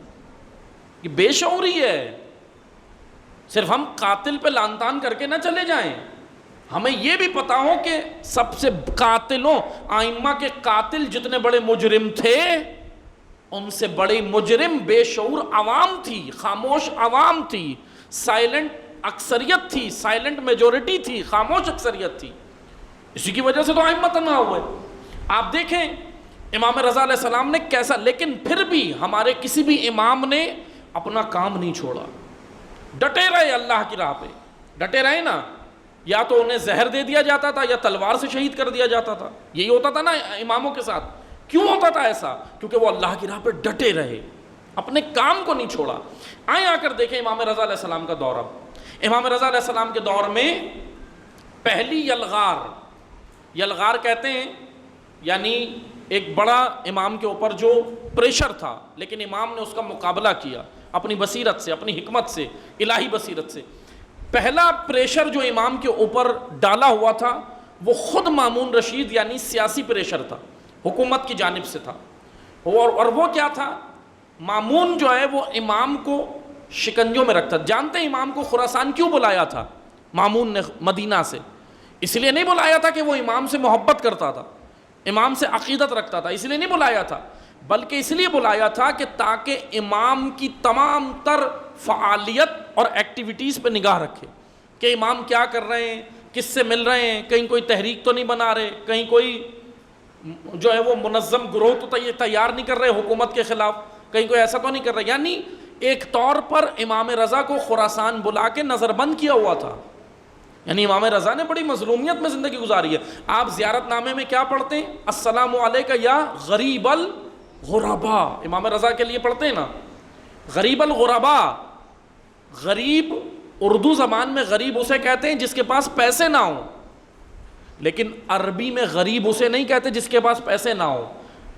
یہ بے شعوری ہے۔ صرف ہم قاتل پہ لعن طعن کر کے نہ چلے جائیں، ہمیں یہ بھی پتا ہو کہ سب سے قاتلوں، آئمہ کے قاتل جتنے بڑے مجرم تھے، ان سے بڑی مجرم بے شعور عوام تھی، خاموش عوام تھی، سائلنٹ اکثریت تھی، سائلنٹ میجورٹی تھی، خاموش اکثریت تھی۔ اسی کی وجہ سے تو ائمہ تنہا ہوئے۔ آپ دیکھیں امام رضا علیہ السلام نے کیسا، لیکن پھر بھی ہمارے کسی بھی امام نے اپنا کام نہیں چھوڑا، ڈٹے رہے اللہ کی راہ پہ، ڈٹے رہے نا، یا تو انہیں زہر دے دیا جاتا تھا یا تلوار سے شہید کر دیا جاتا تھا، یہی ہوتا تھا نا اماموں کے ساتھ۔ کیوں ہوتا تھا ایسا؟ کیونکہ وہ اللہ کی راہ پہ ڈٹے رہے، اپنے کام کو نہیں چھوڑا۔ آئیں آ کر دیکھیں امام رضا علیہ السلام کا دور۔ امام رضا علیہ السلام کے دور میں پہلی یلغار، یلغار کہتے ہیں یعنی ایک بڑا امام کے اوپر جو پریشر تھا، لیکن امام نے اس کا مقابلہ کیا اپنی بصیرت سے، اپنی حکمت سے، الہی بصیرت سے۔ پہلا پریشر جو امام کے اوپر ڈالا ہوا تھا وہ خود مامون رشید یعنی سیاسی پریشر تھا، حکومت کی جانب سے تھا۔ اور وہ کیا تھا؟ مامون جو ہے وہ امام کو شکنجوں میں رکھتا۔ جانتے ہیں امام کو خراسان کیوں بلایا تھا مامون نے مدینہ سے؟ اس لیے نہیں بلایا تھا کہ وہ امام سے محبت کرتا تھا، امام سے عقیدت رکھتا تھا، اس لیے نہیں بلایا تھا، بلکہ اس لیے بلایا تھا کہ تاکہ امام کی تمام تر فعالیت اور ایکٹیویٹیز پہ نگاہ رکھے کہ امام کیا کر رہے ہیں، کس سے مل رہے ہیں، کہیں کوئی تحریک تو نہیں بنا رہے، کہیں کوئی جو ہے وہ منظم گروہ تو تیار نہیں کر رہے حکومت کے خلاف، کہیں کوئی ایسا تو نہیں کر رہے۔ یعنی ایک طور پر امام رضا کو خراسان بلا کے نظر بند کیا ہوا تھا۔ یعنی امام رضا نے بڑی مظلومیت میں زندگی گزاری ہے۔ آپ زیارت نامے میں کیا پڑھتے ہیں؟ السلام علیکہ یا غریب الغرباء، امام رضا کے لیے پڑھتے ہیں نا، غریب الغرباء۔ غریب اردو زبان میں غریب اسے کہتے ہیں جس کے پاس پیسے نہ ہوں، لیکن عربی میں غریب اسے نہیں کہتے جس کے پاس پیسے نہ ہو۔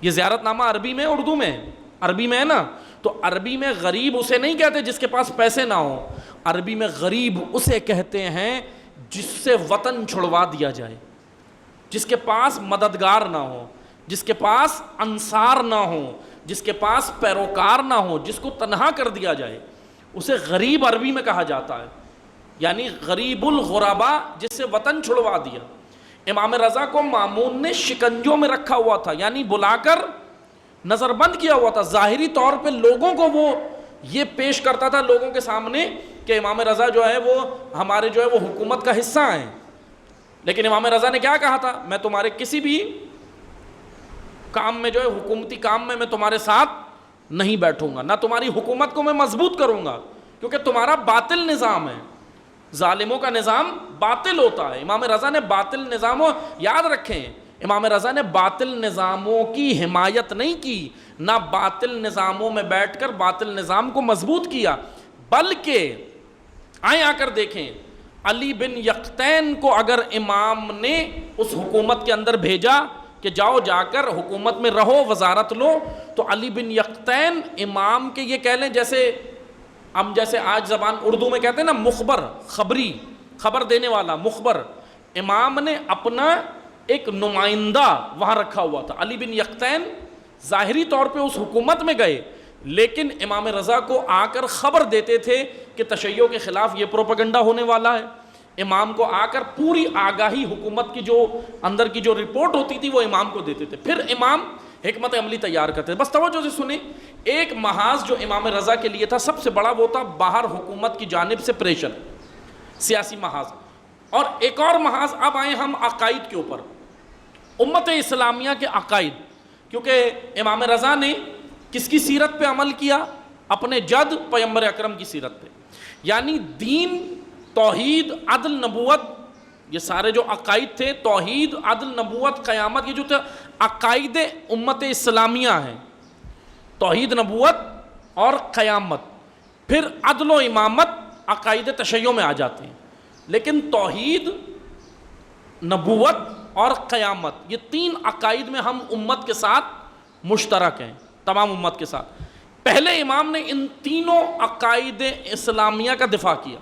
یہ زیارت نامہ عربی میں، اردو میں، عربی میں ہے نا، تو عربی میں غریب اسے نہیں کہتے جس کے پاس پیسے نہ ہو، عربی میں غریب اسے کہتے ہیں جس سے وطن چھڑوا دیا جائے، جس کے پاس مددگار نہ ہو، جس کے پاس انصار نہ ہو، جس کے پاس پیروکار نہ ہو، جس کو تنہا کر دیا جائے، اسے غریب عربی میں کہا جاتا ہے، یعنی غریب الغربا، جس سے وطن چھڑوا دیا۔ امام رضا کو مامون نے شکنجوں میں رکھا ہوا تھا، یعنی بلا کر نظر بند کیا ہوا تھا۔ ظاہری طور پہ لوگوں کو وہ یہ پیش کرتا تھا لوگوں کے سامنے کہ امام رضا جو ہے وہ ہمارے جو ہے وہ حکومت کا حصہ ہیں، لیکن امام رضا نے کیا کہا تھا؟ میں تمہارے کسی بھی کام میں جو ہے حکومتی کام میں تمہارے ساتھ نہیں بیٹھوں گا، نہ تمہاری حکومت کو میں مضبوط کروں گا، کیونکہ تمہارا باطل نظام ہے، ظالموں کا نظام باطل ہوتا ہے۔ امام رضا نے باطل نظاموں، یاد رکھیں، امام رضا نے باطل نظاموں کی حمایت نہیں کی، نہ باطل نظاموں میں بیٹھ کر باطل نظام کو مضبوط کیا، بلکہ آئیں آ کر دیکھیں، علی بن یقطین کو اگر امام نے اس حکومت کے اندر بھیجا کہ جاؤ جا کر حکومت میں رہو، وزارت لو، تو علی بن یقطین امام کے یہ کہہ لیں جیسے ہم جیسے آج زبان اردو میں کہتے ہیں نا مخبر، خبری، خبر دینے والا، مخبر، امام نے اپنا ایک نمائندہ وہاں رکھا ہوا تھا۔ علی بن یقطین ظاہری طور پہ اس حکومت میں گئے، لیکن امام رضا کو آ کر خبر دیتے تھے کہ تشیع کے خلاف یہ پروپیگنڈا ہونے والا ہے۔ امام کو آ کر پوری آگاہی حکومت کی جو اندر کی جو رپورٹ ہوتی تھی وہ امام کو دیتے تھے، پھر امام حکمت عملی تیار کرتے تھے۔ بس توجہ سے سنیں، ایک محاذ جو امام رضا کے لیے تھا سب سے بڑا، وہ تھا باہر حکومت کی جانب سے پریشر، سیاسی محاذ۔ اور ایک اور محاذ، اب آئیں ہم عقائد کے اوپر، امت اسلامیہ کے عقائد، کیونکہ امام رضا نے کس کی سیرت پہ عمل کیا؟ اپنے جد پیغمبر اکرم کی سیرت پہ، یعنی دین، توحید، عدل، نبوت، یہ سارے جو عقائد تھے، توحید، عدل، نبوت، قیامت، یہ جو تھے عقائد امت اسلامیہ ہیں، توحید، نبوت اور قیامت۔ پھر عدل و امامت عقائد تشیع میں آ جاتے ہیں، لیکن توحید، نبوت اور قیامت، یہ تین عقائد میں ہم امت کے ساتھ مشترک ہیں، تمام امت کے ساتھ۔ پہلے امام نے ان تینوں عقائد اسلامیہ کا دفاع کیا۔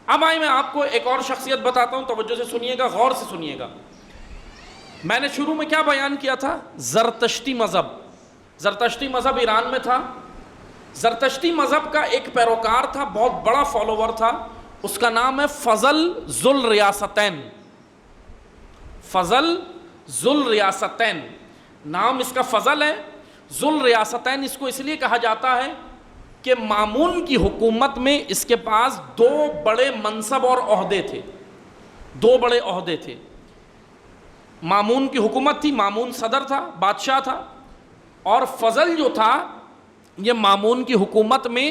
اب آئیں میں آپ کو ایک اور شخصیت بتاتا ہوں، توجہ سے سنیے گا، غور سے سنیے گا۔ میں نے شروع میں کیا بیان کیا تھا؟ زرتشتی مذہب۔ زرتشتی مذہب ایران میں تھا۔ زرتشتی مذہب کا ایک پیروکار تھا، بہت بڑا فالوور تھا، اس کا نام ہے فضل ذو الریاستین۔ فضل ذو الریاستین، نام اس کا فضل ہے۔ ذو الریاستین اس کو اس لیے کہا جاتا ہے کہ مامون کی حکومت میں اس کے پاس دو بڑے منصب اور عہدے تھے، دو بڑے عہدے تھے۔ مامون کی حکومت تھی، مامون صدر تھا، بادشاہ تھا، اور فضل جو تھا یہ مامون کی حکومت میں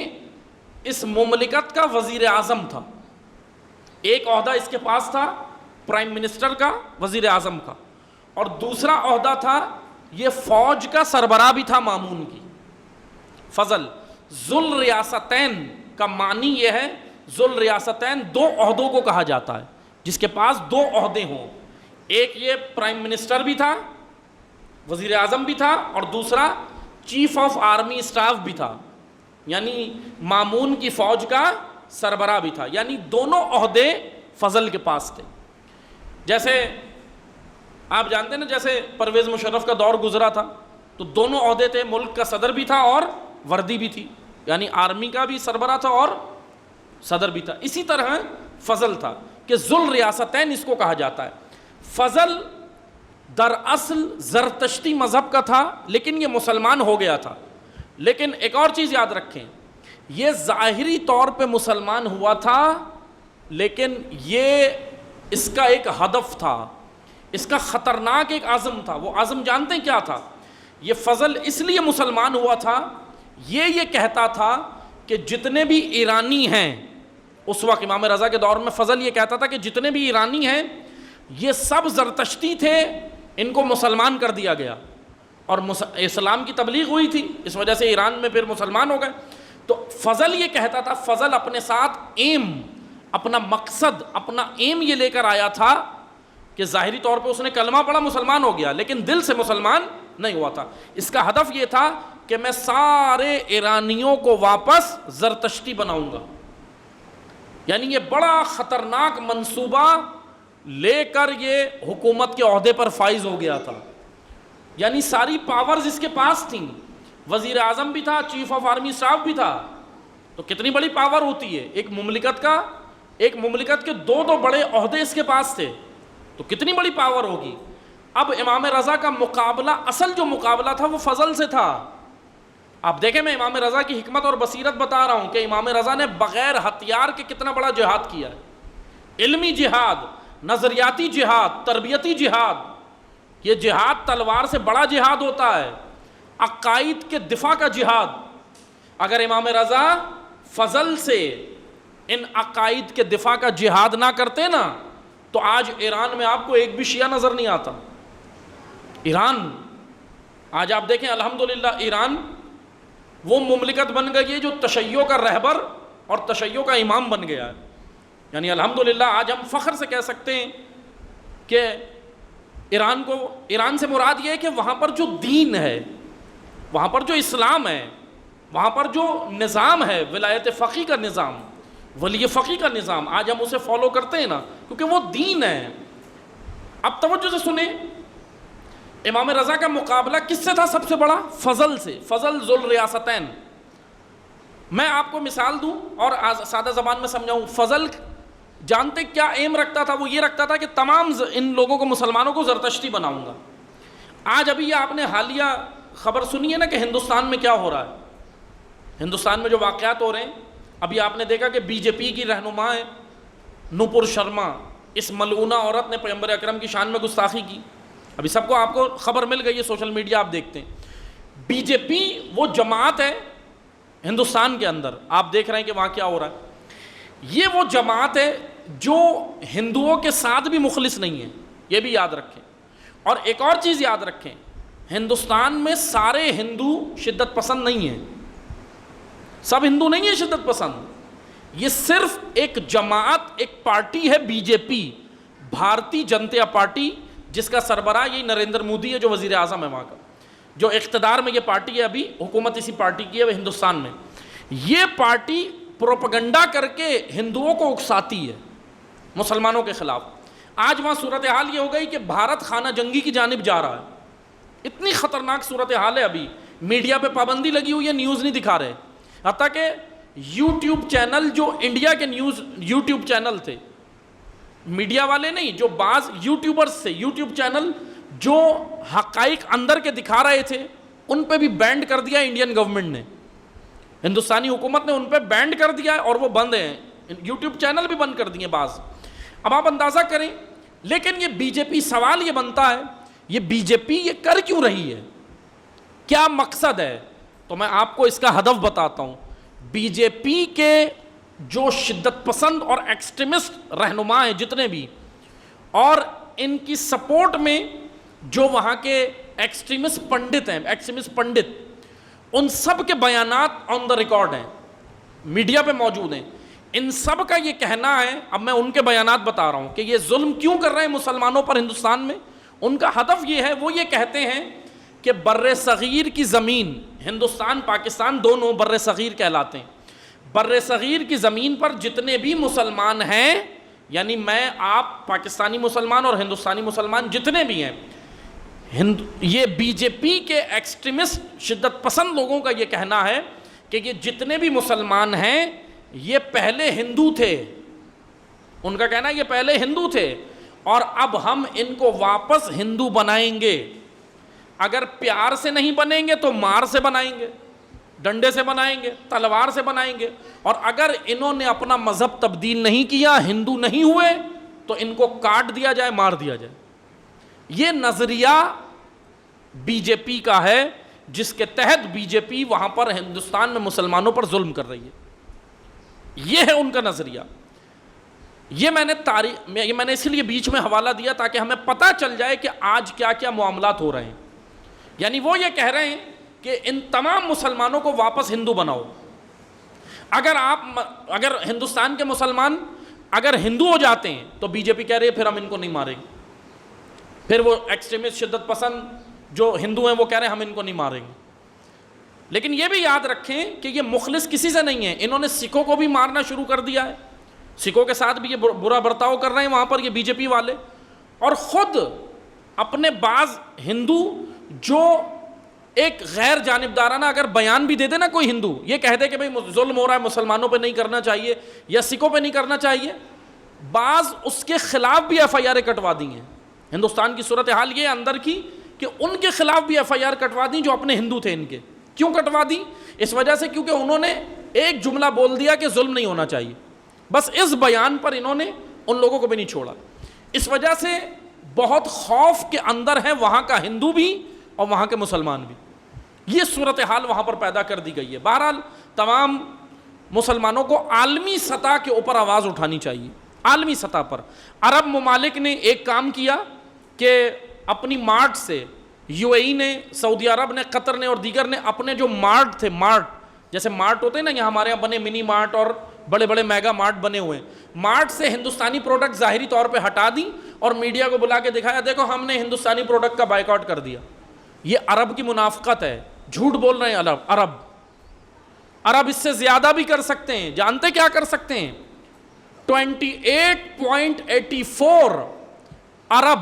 اس مملکت کا وزیر اعظم تھا۔ ایک عہدہ اس کے پاس تھا پرائم منسٹر کا، وزیر اعظم کا، اور دوسرا عہدہ تھا یہ فوج کا سربراہ بھی تھا مامون کی۔ فضل ذو الریاستین کا معنی یہ ہے، ذو الریاستین دو عہدوں کو کہا جاتا ہے، جس کے پاس دو عہدے ہوں، ایک یہ پرائم منسٹر بھی تھا، وزیر اعظم بھی تھا، اور دوسرا چیف آف آرمی اسٹاف بھی تھا، یعنی مامون کی فوج کا سربراہ بھی تھا، یعنی دونوں عہدے فضل کے پاس تھے۔ جیسے آپ جانتے ہیں نا، جیسے پرویز مشرف کا دور گزرا تھا تو دونوں عہدے تھے، ملک کا صدر بھی تھا اور وردی بھی تھی، یعنی آرمی کا بھی سربراہ تھا اور صدر بھی تھا۔ اسی طرح فضل تھا کہ ذو الریاستین اس کو کہا جاتا ہے۔ فضل دراصل زرتشتی مذہب کا تھا، لیکن یہ مسلمان ہو گیا تھا۔ لیکن ایک اور چیز یاد رکھیں، یہ ظاہری طور پہ مسلمان ہوا تھا، لیکن یہ اس کا ایک ہدف تھا، اس کا خطرناک ایک عزم تھا۔ وہ عزم جانتے ہیں کیا تھا؟ یہ فضل اس لیے مسلمان ہوا تھا، یہ کہتا تھا کہ جتنے بھی ایرانی ہیں، اس وقت امام رضا کے دور میں فضل یہ کہتا تھا کہ جتنے بھی ایرانی ہیں یہ سب زرتشتی تھے، ان کو مسلمان کر دیا گیا، اور اسلام کی تبلیغ ہوئی تھی، اس وجہ سے ایران میں پھر مسلمان ہو گئے۔ تو فضل یہ کہتا تھا، فضل اپنے ساتھ اپنا مقصد، اپنا ایم یہ لے کر آیا تھا کہ ظاہری طور پہ اس نے کلمہ پڑھا، مسلمان ہو گیا، لیکن دل سے مسلمان نہیں ہوا تھا۔ اس کا ہدف یہ تھا کہ میں سارے ایرانیوں کو واپس زرتشتی بناؤں گا، یعنی یہ بڑا خطرناک منصوبہ لے کر یہ حکومت کے عہدے پر فائز ہو گیا تھا، یعنی ساری پاورز اس کے پاس تھیں، وزیر اعظم بھی تھا، چیف آف آرمی اسٹاف بھی تھا. تو کتنی بڑی پاور ہوتی ہے ایک مملکت کے دو بڑے عہدے اس کے پاس تھے، تو کتنی بڑی پاور ہوگی. اب امام رضا کا مقابلہ، اصل جو مقابلہ تھا وہ فضل سے تھا. آپ دیکھیں میں امام رضا کی حکمت اور بصیرت بتا رہا ہوں کہ امام رضا نے بغیر ہتھیار کے کتنا بڑا جہاد کیا ہے. علمی جہاد، نظریاتی جہاد، تربیتی جہاد. یہ جہاد تلوار سے بڑا جہاد ہوتا ہے، عقائد کے دفاع کا جہاد. اگر امام رضا فضل سے ان عقائد کے دفاع کا جہاد نہ کرتے نا تو آج ایران میں آپ کو ایک بھی شیعہ نظر نہیں آتا. ایران آج آپ دیکھیں الحمدللہ ایران وہ مملکت بن گئی ہے جو تشیع کا رہبر اور تشیع کا امام بن گیا ہے. یعنی الحمدللہ آج ہم فخر سے کہہ سکتے ہیں کہ ایران سے مراد یہ ہے کہ وہاں پر جو دین ہے، وہاں پر جو اسلام ہے، وہاں پر جو نظام ہے، ولایت فقیہ کا نظام، ولی فقیہ کا نظام، آج ہم اسے فالو کرتے ہیں نا کیونکہ وہ دین ہے. اب توجہ سے سنیں، امام رضا کا مقابلہ کس سے تھا سب سے بڑا؟ فضل سے. فضل ذو الریاستین. میں آپ کو مثال دوں اور سادہ زبان میں سمجھاؤں. فضل جانتے کیا ایم رکھتا تھا؟ وہ یہ رکھتا تھا کہ تمام ان لوگوں کو، مسلمانوں کو زرتشتی بناؤں گا. آج ابھی یہ آپ نے حالیہ خبر سنی ہے نا کہ ہندوستان میں کیا ہو رہا ہے. ہندوستان میں جو واقعات ہو رہے ہیں، ابھی آپ نے دیکھا کہ بی جے پی کی رہنما ہے نوپور شرما، اس ملعونہ عورت نے پیغمبر اکرم کی شان میں گستاخی کی. ابھی سب کو آپ کو خبر مل گئی ہے، سوشل میڈیا آپ دیکھتے ہیں. بی جے پی وہ جماعت ہے ہندوستان کے اندر، آپ دیکھ رہے ہیں کہ وہاں کیا ہو رہا ہے. یہ وہ جماعت ہے جو ہندوؤں کے ساتھ بھی مخلص نہیں ہے، یہ بھی یاد رکھیں. اور ایک اور چیز یاد رکھیں، ہندوستان میں سارے ہندو شدت پسند نہیں ہیں، سب ہندو نہیں ہیں شدت پسند. یہ صرف ایک جماعت، ایک پارٹی ہے بی جے پی، بھارتی جنتا پارٹی، جس کا سربراہ یہی نریندر مودی ہے جو وزیر اعظم ہے وہاں کا، جو اقتدار میں یہ پارٹی ہے. ابھی حکومت اسی پارٹی کی ہے ہندوستان میں. یہ پارٹی پروپیگنڈا کر کے ہندوؤں کو اکساتی ہے مسلمانوں کے خلاف. آج وہاں صورتحال یہ ہو گئی کہ بھارت خانہ جنگی کی جانب جا رہا ہے. اتنی خطرناک صورتحال ہے. ابھی میڈیا پہ پابندی لگی ہوئی ہے، نیوز نہیں دکھا رہے. حتیٰ کہ یوٹیوب چینل جو انڈیا کے نیوز یوٹیوب چینل تھے، میڈیا والے نہیں، جو بعض یوٹیوبرز تھے، یوٹیوب چینل جو حقائق اندر کے دکھا رہے تھے، ان پہ بھی بینڈ کر دیا انڈین گورنمنٹ نے. ہندوستانی حکومت نے ان پہ بینڈ کر دیا اور وہ بند ہیں. یوٹیوب چینل بھی بند کر دیے بعض. اب آپ اندازہ کریں. لیکن یہ بی جے پی، سوال یہ بنتا ہے یہ بی جے پی یہ کر کیوں رہی ہے؟ کیا مقصد ہے؟ تو میں آپ کو اس کا ہدف بتاتا ہوں. بی جے پی کے جو شدت پسند اور ایکسٹریمسٹ رہنما ہیں جتنے بھی، اور ان کی سپورٹ میں جو وہاں کے ایکسٹریمسٹ پنڈت ہیں، ایکسٹریمسٹ پنڈت، ان سب کے بیانات آن دا ریکارڈ ہیں، میڈیا پہ موجود ہیں. ان سب کا یہ کہنا ہے، اب میں ان کے بیانات بتا رہا ہوں کہ یہ ظلم کیوں کر رہے ہیں مسلمانوں پر ہندوستان میں. ان کا ہدف یہ ہے، وہ یہ کہتے ہیں کہ بر صغیر کی زمین، ہندوستان پاکستان دونوں بر صغیر کہلاتے ہیں، بر صغیر کی زمین پر جتنے بھی مسلمان ہیں، یعنی میں، آپ، پاکستانی مسلمان اور ہندوستانی مسلمان جتنے بھی ہیں، یہ بی جے پی کے ایکسٹریمسٹ شدت پسند لوگوں کا یہ کہنا ہے کہ یہ جتنے بھی مسلمان ہیں یہ پہلے ہندو تھے. ان کا کہنا ہے یہ پہلے ہندو تھے اور اب ہم ان کو واپس ہندو بنائیں گے. اگر پیار سے نہیں بنیں گے تو مار سے بنائیں گے، ڈنڈے سے بنائیں گے، تلوار سے بنائیں گے. اور اگر انہوں نے اپنا مذہب تبدیل نہیں کیا، ہندو نہیں ہوئے، تو ان کو کاٹ دیا جائے، مار دیا جائے. یہ نظریہ بی جے پی کا ہے، جس کے تحت بی جے پی وہاں پر ہندوستان میں مسلمانوں پر ظلم کر رہی ہے. یہ ہے ان کا نظریہ. یہ میں نے اس لیے بیچ میں حوالہ دیا تاکہ ہمیں پتہ چل جائے کہ آج کیا کیا معاملات ہو رہے ہیں. یعنی وہ یہ کہہ رہے ہیں کہ ان تمام مسلمانوں کو واپس ہندو بناؤ. اگر ہندوستان کے مسلمان اگر ہندو ہو جاتے ہیں تو بی جے پی کہہ رہی ہے پھر ہم ان کو نہیں ماریں گے. پھر وہ ایکسٹریمسٹ شدت پسند جو ہندو ہیں وہ کہہ رہے ہیں ہم ان کو نہیں ماریں گے. لیکن یہ بھی یاد رکھیں کہ یہ مخلص کسی سے نہیں ہے. انہوں نے سکھوں کو بھی مارنا شروع کر دیا ہے، سکھوں کے ساتھ بھی یہ برا برتاؤ کر رہے ہیں وہاں پر یہ بی جے پی والے. اور خود اپنے بعض ہندو جو ایک غیر جانبدارانہ اگر بیان بھی دے دے نا کوئی ہندو، یہ کہہ دے کہ بھئی ظلم ہو رہا ہے مسلمانوں پہ نہیں کرنا چاہیے یا سکھوں پہ نہیں کرنا چاہیے، بعض اس کے خلاف بھی ایف آئی آر کٹوا دی ہیں۔ ہندوستان کی صورتحال یہ اندر کی کہ ان کے خلاف بھی ایف آئی آر کٹوا دی جو اپنے ہندو تھے ان کے۔ کیوں کٹوا دی؟ اس وجہ سے کیونکہ انہوں نے ایک جملہ بول دیا کہ ظلم نہیں ہونا چاہیے، بس اس بیان پر انہوں نے ان لوگوں کو بھی نہیں چھوڑا۔ اس وجہ سے بہت خوف کے اندر ہے وہاں کا ہندو بھی اور وہاں کے مسلمان بھی، یہ صورتحال وہاں پر پیدا کر دی گئی ہے۔ بہرحال تمام مسلمانوں کو عالمی سطح کے اوپر آواز اٹھانی چاہیے۔ عالمی سطح پر عرب ممالک نے ایک کام کیا کہ اپنی مارٹ سے، یو اے ای نے، سعودی عرب نے، قطر نے اور دیگر نے اپنے جو مارٹ تھے، مارٹ جیسے مارٹ ہوتے ہیں نا، یہاں ہمارے یہاں بنے منی مارٹ اور بڑے بڑے میگا مارٹ بنے ہوئے ہیں، مارٹ سے ہندوستانی پروڈکٹ ظاہری طور پہ ہٹا دی اور میڈیا کو بلا کے دکھایا دیکھو ہم نے ہندوستانی پروڈکٹ کا بائیکاٹ کر دیا۔ یہ عرب کی منافقت ہے، جھوٹ بول رہے ہیں عرب اس سے زیادہ بھی کر سکتے ہیں۔ جانتے کیا کر سکتے ہیں؟ 28.84 ارب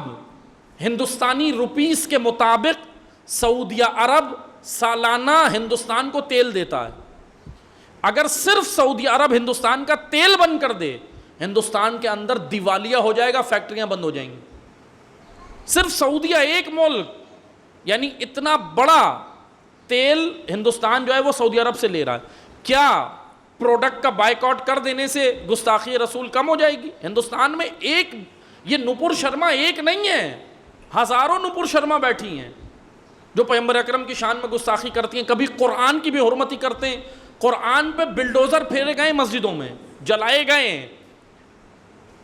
ہندوستانی روپیز کے مطابق سعودیہ عرب سالانہ ہندوستان کو تیل دیتا ہے۔ اگر صرف سعودی عرب ہندوستان کا تیل بند کر دے، ہندوستان کے اندر دیوالیہ ہو جائے گا، فیکٹریاں بند ہو جائیں گی۔ صرف سعودیہ ایک ملک، یعنی اتنا بڑا تیل ہندوستان جو ہے وہ سعودی عرب سے لے رہا ہے۔ کیا پروڈکٹ کا بائیکاٹ کر دینے سے گستاخی رسول کم ہو جائے گی؟ ہندوستان میں ایک، یہ نپور شرما ایک نہیں ہے، ہزاروں نپور شرما بیٹھی ہیں جو پیغمبر اکرم کی شان میں گستاخی کرتی ہیں، کبھی قرآن کی بھی حرمتی کرتے ہیں۔ قرآن پہ بلڈوزر پھیرے گئے، مسجدوں میں جلائے گئے۔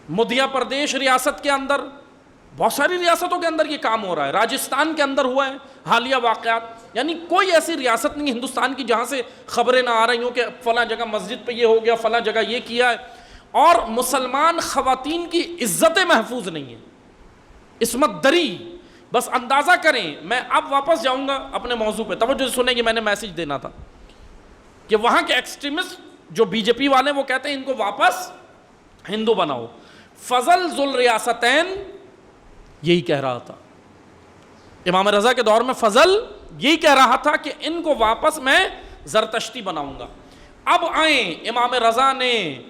مدھیہ پردیش ریاست کے اندر، بہت ساری ریاستوں کے اندر یہ کام ہو رہا ہے، راجستھان کے اندر ہوا ہے حالیہ واقعات۔ یعنی کوئی ایسی ریاست نہیں ہندوستان کی جہاں سے خبریں نہ آ رہی ہوں کہ فلاں جگہ مسجد پہ یہ ہو گیا، فلاں جگہ یہ کیا ہے۔ اور مسلمان خواتین کی عزتیں محفوظ نہیں ہیں، عصمت دری۔ بس اندازہ کریں، میں اب واپس جاؤں گا اپنے موضوع پہ، توجہ سے سنیں کہ میں نے میسج دینا تھا کہ وہاں کے ایکسٹریمسٹ جو بی جے پی والے وہ کہتے ہیں ان کو واپس ہندو بناؤ۔ فضل ذو الریاستین یہی کہہ رہا تھا امام رضا کے دور میں، فضل یہی کہہ رہا تھا کہ ان کو واپس میں زرتشتی بناؤں گا۔ اب آئیں، امام رضا نے،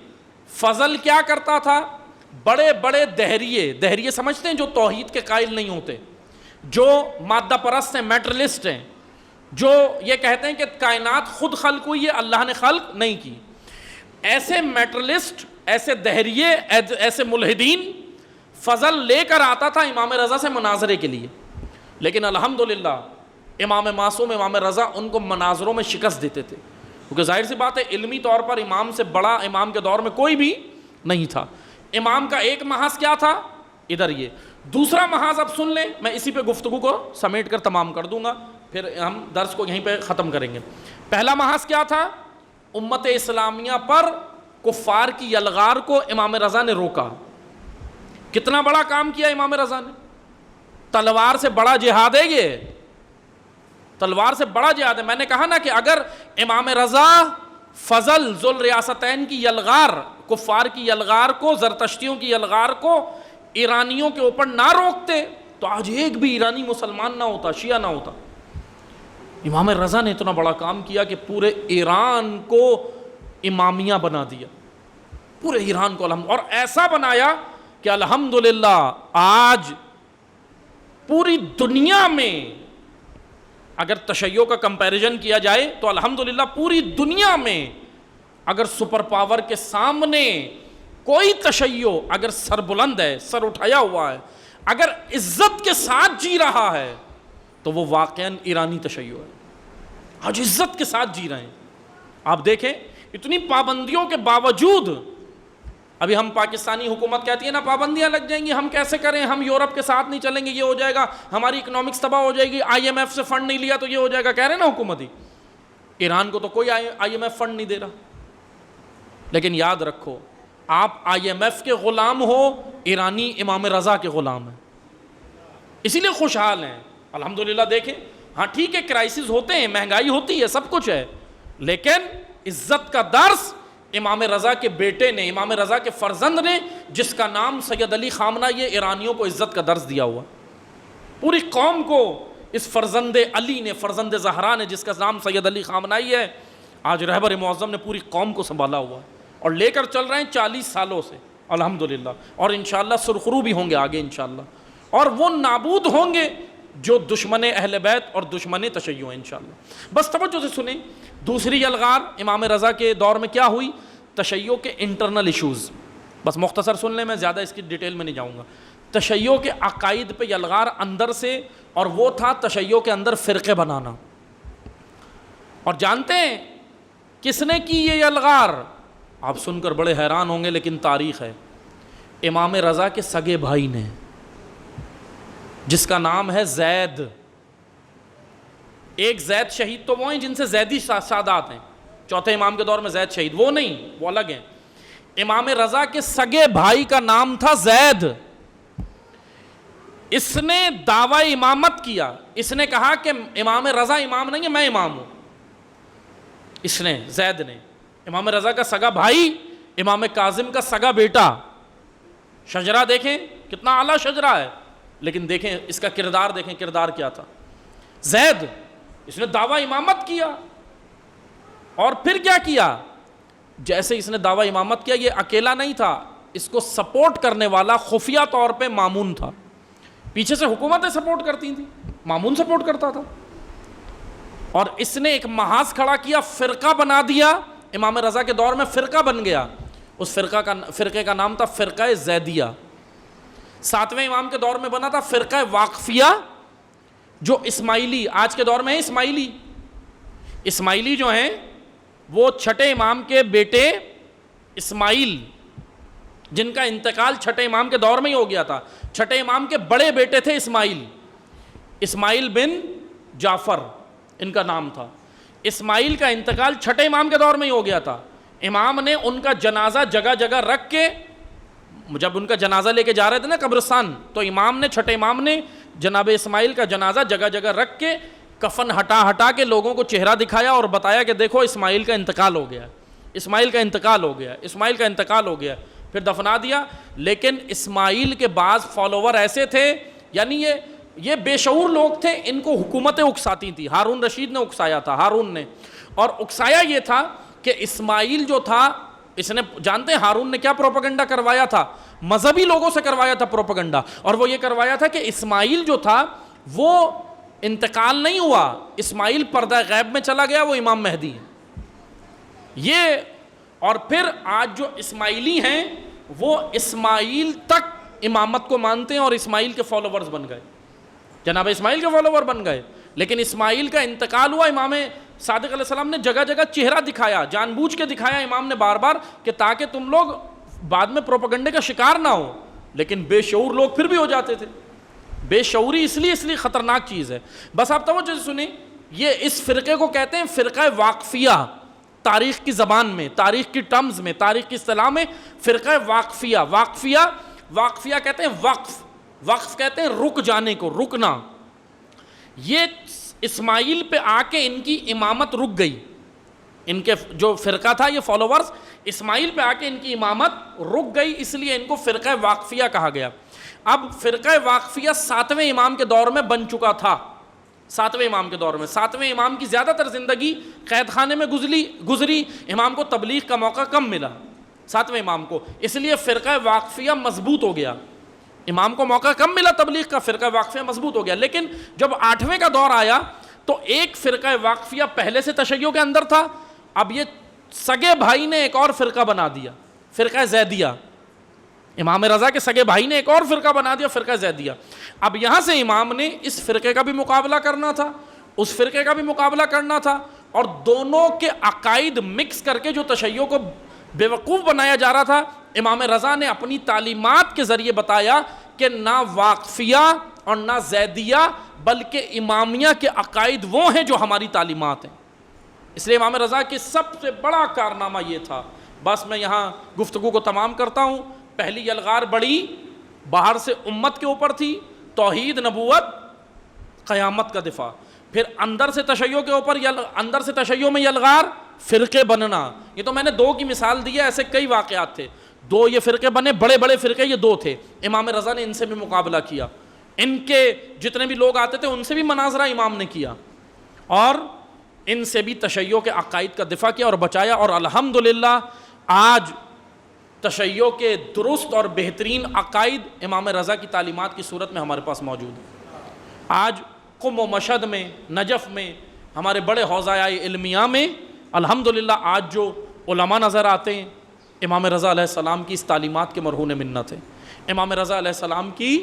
فضل کیا کرتا تھا؟ بڑے بڑے دہریے سمجھتے ہیں جو توحید کے قائل نہیں ہوتے، جو مادہ پرست ہیں، میٹرلسٹ ہیں، جو یہ کہتے ہیں کہ کائنات خود خلق ہوئی ہے، اللہ نے خلق نہیں کی، ایسے میٹرلسٹ، ایسے دہریے، ایسے ملحدین فضل لے کر آتا تھا امام رضا سے مناظرے کے لیے۔ لیکن الحمدللہ امام معصوم، امام رضا ان کو مناظروں میں شکست دیتے تھے، کیونکہ ظاہر سی بات ہے علمی طور پر امام سے بڑا امام کے دور میں کوئی بھی نہیں تھا۔ امام کا ایک محاذ کیا تھا؟ ادھر یہ۔ دوسرا محاذ اب سن لیں، میں اسی پہ گفتگو کو سمیٹ کر تمام کر دوں گا، پھر ہم درس کو یہیں پہ ختم کریں گے۔ پہلا محاذ کیا تھا؟ امت اسلامیہ پر کفار کی یلغار کو امام رضا نے روکا۔ کتنا بڑا کام کیا امام رضا نے؟ تلوار سے بڑا جہاد ہے یہ، تلوار سے بڑا جہاد ہے۔ میں نے کہا نا کہ اگر امام رضا فضل ذو الریاستین کی یلغار، کفار کی یلغار کو، زرتشتیوں کی یلغار کو ایرانیوں کے اوپر نہ روکتے تو آج ایک بھی ایرانی مسلمان نہ ہوتا، شیعہ نہ ہوتا۔ امام رضا نے اتنا بڑا کام کیا کہ پورے ایران کو امامیہ بنا دیا، پورے ایران کو اور ایسا بنایا کہ الحمدللہ آج پوری دنیا میں اگر تشیع کا کمپیریزن کیا جائے تو الحمدللہ پوری دنیا میں اگر سپر پاور کے سامنے کوئی تشیع اگر سر بلند ہے، سر اٹھایا ہوا ہے، اگر عزت کے ساتھ جی رہا ہے تو وہ واقعاً ایرانی تشیع ہے۔ آج عزت کے ساتھ جی رہے ہیں۔ آپ دیکھیں اتنی پابندیوں کے باوجود، ابھی ہم پاکستانی حکومت کہتی ہے نا پابندیاں لگ جائیں گی، ہم کیسے کریں، ہم یورپ کے ساتھ نہیں چلیں گے، یہ ہو جائے گا، ہماری اکنامکس تباہ ہو جائے گی، آئی ایم ایف سے فنڈ نہیں لیا تو یہ ہو جائے گا، کہہ رہے ہیں نا حکومت ہی۔ ایران کو تو کوئی آئی ایم ایف فنڈ نہیں دے رہا، لیکن یاد رکھو آپ آئی ایم ایف کے غلام ہو، ایرانی امام رضا کے غلام ہیں، اسی لیے خوشحال ہیں الحمدللہ۔ دیکھیں ہاں ٹھیک ہے کرائسس ہوتے ہیں، مہنگائی ہوتی ہے، سب کچھ ہے، لیکن عزت کا درس امام رضا کے بیٹے نے، امام رضا کے فرزند نے، جس کا نام سید علی خامنہ، یہ ایرانیوں کو عزت کا درس دیا ہوا، پوری قوم کو اس فرزند علی نے، فرزند زہرا نے، جس کا نام سید علی خامنائی ہے، آج رہبر معظم نے پوری قوم کو سنبھالا ہوا اور لے کر چل رہے ہیں 40 سالوں سے الحمدللہ، اور انشاءاللہ سرخرو بھی ہوں گے آگے انشاءاللہ، اور وہ نابود ہوں گے جو دشمن اہل بیت اور دشمن تشیع ہیں انشاءاللہ۔ بس توجہ سے سنیں، دوسری یلغار امام رضا کے دور میں کیا ہوئی؟ تشیع کے انٹرنل ایشوز، بس مختصر سن لیں، میں زیادہ اس کی ڈیٹیل میں نہیں جاؤں گا۔ تشیع کے عقائد پہ یلغار اندر سے، اور وہ تھا تشیع کے اندر فرقے بنانا۔ اور جانتے ہیں کس نے کی یہ یلغار؟ آپ سن کر بڑے حیران ہوں گے، لیکن تاریخ ہے، امام رضا کے سگے بھائی نے، جس کا نام ہے زید۔ ایک زید شہید تو وہ ہیں جن سے زیدی سادات ہیں، چوتھے امام کے دور میں زید شہید وہ نہیں، وہ الگ ہیں۔ امام رضا کے سگے بھائی کا نام تھا زید۔ اس نے دعوی امامت کیا، اس نے کہا کہ امام رضا امام نہیں ہے، میں امام ہوں۔ اس نے، زید نے، امام رضا کا سگا بھائی، امام کاظم کا سگا بیٹا۔ شجرہ دیکھیں کتنا اعلیٰ شجرہ ہے، لیکن دیکھیں اس کا کردار، دیکھیں کردار کیا تھا۔ زید، اس نے دعوی امامت کیا، اور پھر کیا کیا؟ جیسے اس نے دعوی امامت کیا، یہ اکیلا نہیں تھا، اس کو سپورٹ کرنے والا خفیہ طور پہ مامون تھا۔ پیچھے سے حکومتیں سپورٹ کرتی تھیں، مامون سپورٹ کرتا تھا، اور اس نے ایک محاذ کھڑا کیا، فرقہ بنا دیا۔ امام رضا کے دور میں فرقہ بن گیا، اس فرقے کا نام تھا فرقہ زیدیہ۔ ساتویں امام کے دور میں بنا تھا فرقہ واقفیہ، جو اسماعیلی، آج کے دور میں ہے اسماعیلی جو ہیں، وہ چھٹے امام کے بیٹے اسماعیل، جن کا انتقال چھٹے امام کے دور میں ہی ہو گیا تھا۔ چھٹے امام کے بڑے بیٹے تھے اسماعیل بن جعفر ان کا نام تھا۔ اسماعیل کا انتقال چھٹے امام کے دور میں ہی ہو گیا تھا۔ امام نے ان کا جنازہ جگہ جگہ رکھ کے، جب ان کا جنازہ لے کے جا رہے تھے نا قبرستان، تو امام نے، چھٹے امام نے جناب اسماعیل کا جنازہ جگہ جگہ رکھ کے کفن ہٹا کے لوگوں کو چہرہ دکھایا اور بتایا کہ دیکھو اسماعیل کا انتقال ہو گیا، اسماعیل کا انتقال ہو گیا، اسماعیل کا انتقال ہو گیا، پھر دفنا دیا۔ لیکن اسماعیل کے بعض فالوور ایسے تھے، یعنی یہ بے شعور لوگ تھے، ان کو حکومتیں اکساتی تھی۔ ہارون رشید نے اکسایا تھا، ہارون نے، اور اکسایا یہ تھا کہ اسماعیل جو تھا، اس نے، جانتے ہیں ہارون نے کیا پروپیگنڈا کروایا تھا؟ مذہبی لوگوں سے کروایا تھا پروپیگنڈا، اور وہ یہ کروایا تھا کہ اسماعیل جو تھا وہ انتقال نہیں ہوا، اسماعیل پردہ غیب میں چلا گیا، وہ امام مہدی ہے یہ۔ اور پھر آج جو اسماعیلی ہیں وہ اسماعیل تک امامت کو مانتے ہیں اور اسماعیل کے فالوورز بن گئے، جناب اسماعیل کے فالوور بن گئے۔ لیکن اسماعیل کا انتقال ہوا، امام صادق علیہ السلام نے جگہ جگہ چہرہ دکھایا، جان بوجھ کے دکھایا امام نے بار بار، کہ تاکہ تم لوگ بعد میں پروپیگنڈے کا شکار نہ ہو۔ لیکن بے شعور لوگ پھر بھی ہو جاتے تھے۔ بے شعوری اس لیے خطرناک چیز ہے۔ بس آپ توجہ سے سنیں، یہ اس فرقے کو کہتے ہیں فرقہ واقفیہ، تاریخ کی زبان میں، تاریخ کی ٹرمز میں، تاریخ کی اصطلاح میں فرقہ واقفیہ۔ واقفیہ کہتے ہیں وقف کہتے ہیں رک جانے کو، رکنا۔ یہ اسماعیل پہ آ کے ان کی امامت رک گئی، ان کے جو فرقہ تھا یہ فالوورز، اسماعیل پہ آ کے ان کی امامت رک گئی، اس لیے ان کو فرقہ واقفیہ کہا گیا۔ اب فرقہ واقفیہ ساتویں امام کے دور میں بن چکا تھا، ساتویں امام کے دور میں۔ ساتویں امام کی زیادہ تر زندگی قید خانے میں گزری، امام کو تبلیغ کا موقع کم ملا ساتویں امام کو، اس لیے فرقہ واقفیہ مضبوط ہو گیا۔ امام کو موقع کم ملا تبلیغ کا، فرقہ واقفیہ مضبوط ہو گیا۔ لیکن جب آٹھویں کا دور آیا تو ایک فرقہ واقفیہ پہلے سے تشیع کے اندر تھا، اب یہ سگے بھائی نے ایک اور فرقہ بنا دیا، فرقہ زیدیہ۔ امام رضا کے سگے بھائی نے ایک اور فرقہ بنا دیا، فرقہ زیدیہ۔ اب یہاں سے امام نے اس فرقے کا بھی مقابلہ کرنا تھا، اس فرقے کا بھی مقابلہ کرنا تھا، اور دونوں کے عقائد مکس کر کے جو تشیع کو بیوقوف بنایا جا رہا تھا، امام رضا نے اپنی تعلیمات کے ذریعے بتایا کہ نہ واقفیہ اور نہ زیدیہ بلکہ امامیہ کے عقائد وہ ہیں جو ہماری تعلیمات ہیں۔ اس لیے امام رضا کی سب سے بڑا کارنامہ یہ تھا۔ بس میں یہاں گفتگو کو تمام کرتا ہوں۔ پہلی یلغار بڑی باہر سے امت کے اوپر تھی، توحید، نبوت، قیامت کا دفاع۔ پھر اندر سے تشیع کے اوپر، اندر سے تشیع میں یلغار، فرقے بننا۔ یہ تو میں نے دو کی مثال دی ہے، ایسے کئی واقعات تھے۔ دو یہ فرقے بنے، بڑے بڑے فرقے یہ دو تھے، امام رضا نے ان سے بھی مقابلہ کیا۔ ان کے جتنے بھی لوگ آتے تھے ان سے بھی مناظرہ امام نے کیا اور ان سے بھی تشیع کے عقائد کا دفاع کیا اور بچایا، اور الحمدللہ آج تشیع کے درست اور بہترین عقائد امام رضا کی تعلیمات کی صورت میں ہمارے پاس موجود ہیں۔ آج قم و مشہد میں، نجف میں، ہمارے بڑے حوزہ علمیہ میں الحمدللہ آج جو علماء نظر آتے ہیں، امام رضا علیہ السلام کی اس تعلیمات کے مرہون منت ہے۔ امام رضا علیہ السلام کی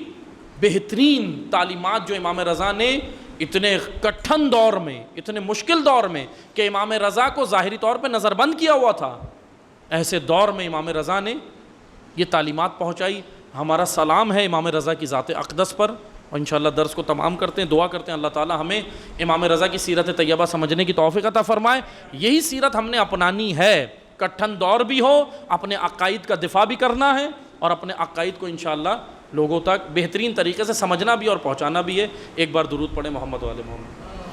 بہترین تعلیمات جو امام رضا نے اتنے کٹھن دور میں، اتنے مشکل دور میں کہ امام رضا کو ظاہری طور پہ نظر بند کیا ہوا تھا، ایسے دور میں امام رضا نے یہ تعلیمات پہنچائی۔ ہمارا سلام ہے امام رضا کی ذات اقدس پر، اور انشاءاللہ درس کو تمام کرتے ہیں، دعا کرتے ہیں اللہ تعالی ہمیں امام رضا کی سیرت طیبہ سمجھنے کی توفیق عطا فرمائے۔ یہی سیرت ہم نے اپنانی ہے، کٹھن دور بھی ہو، اپنے عقائد کا دفاع بھی کرنا ہے اور اپنے عقائد کو انشاءاللہ لوگوں تک بہترین طریقے سے سمجھنا بھی اور پہنچانا بھی ہے۔ ایک بار درود پڑھیں محمد و آل محمد۔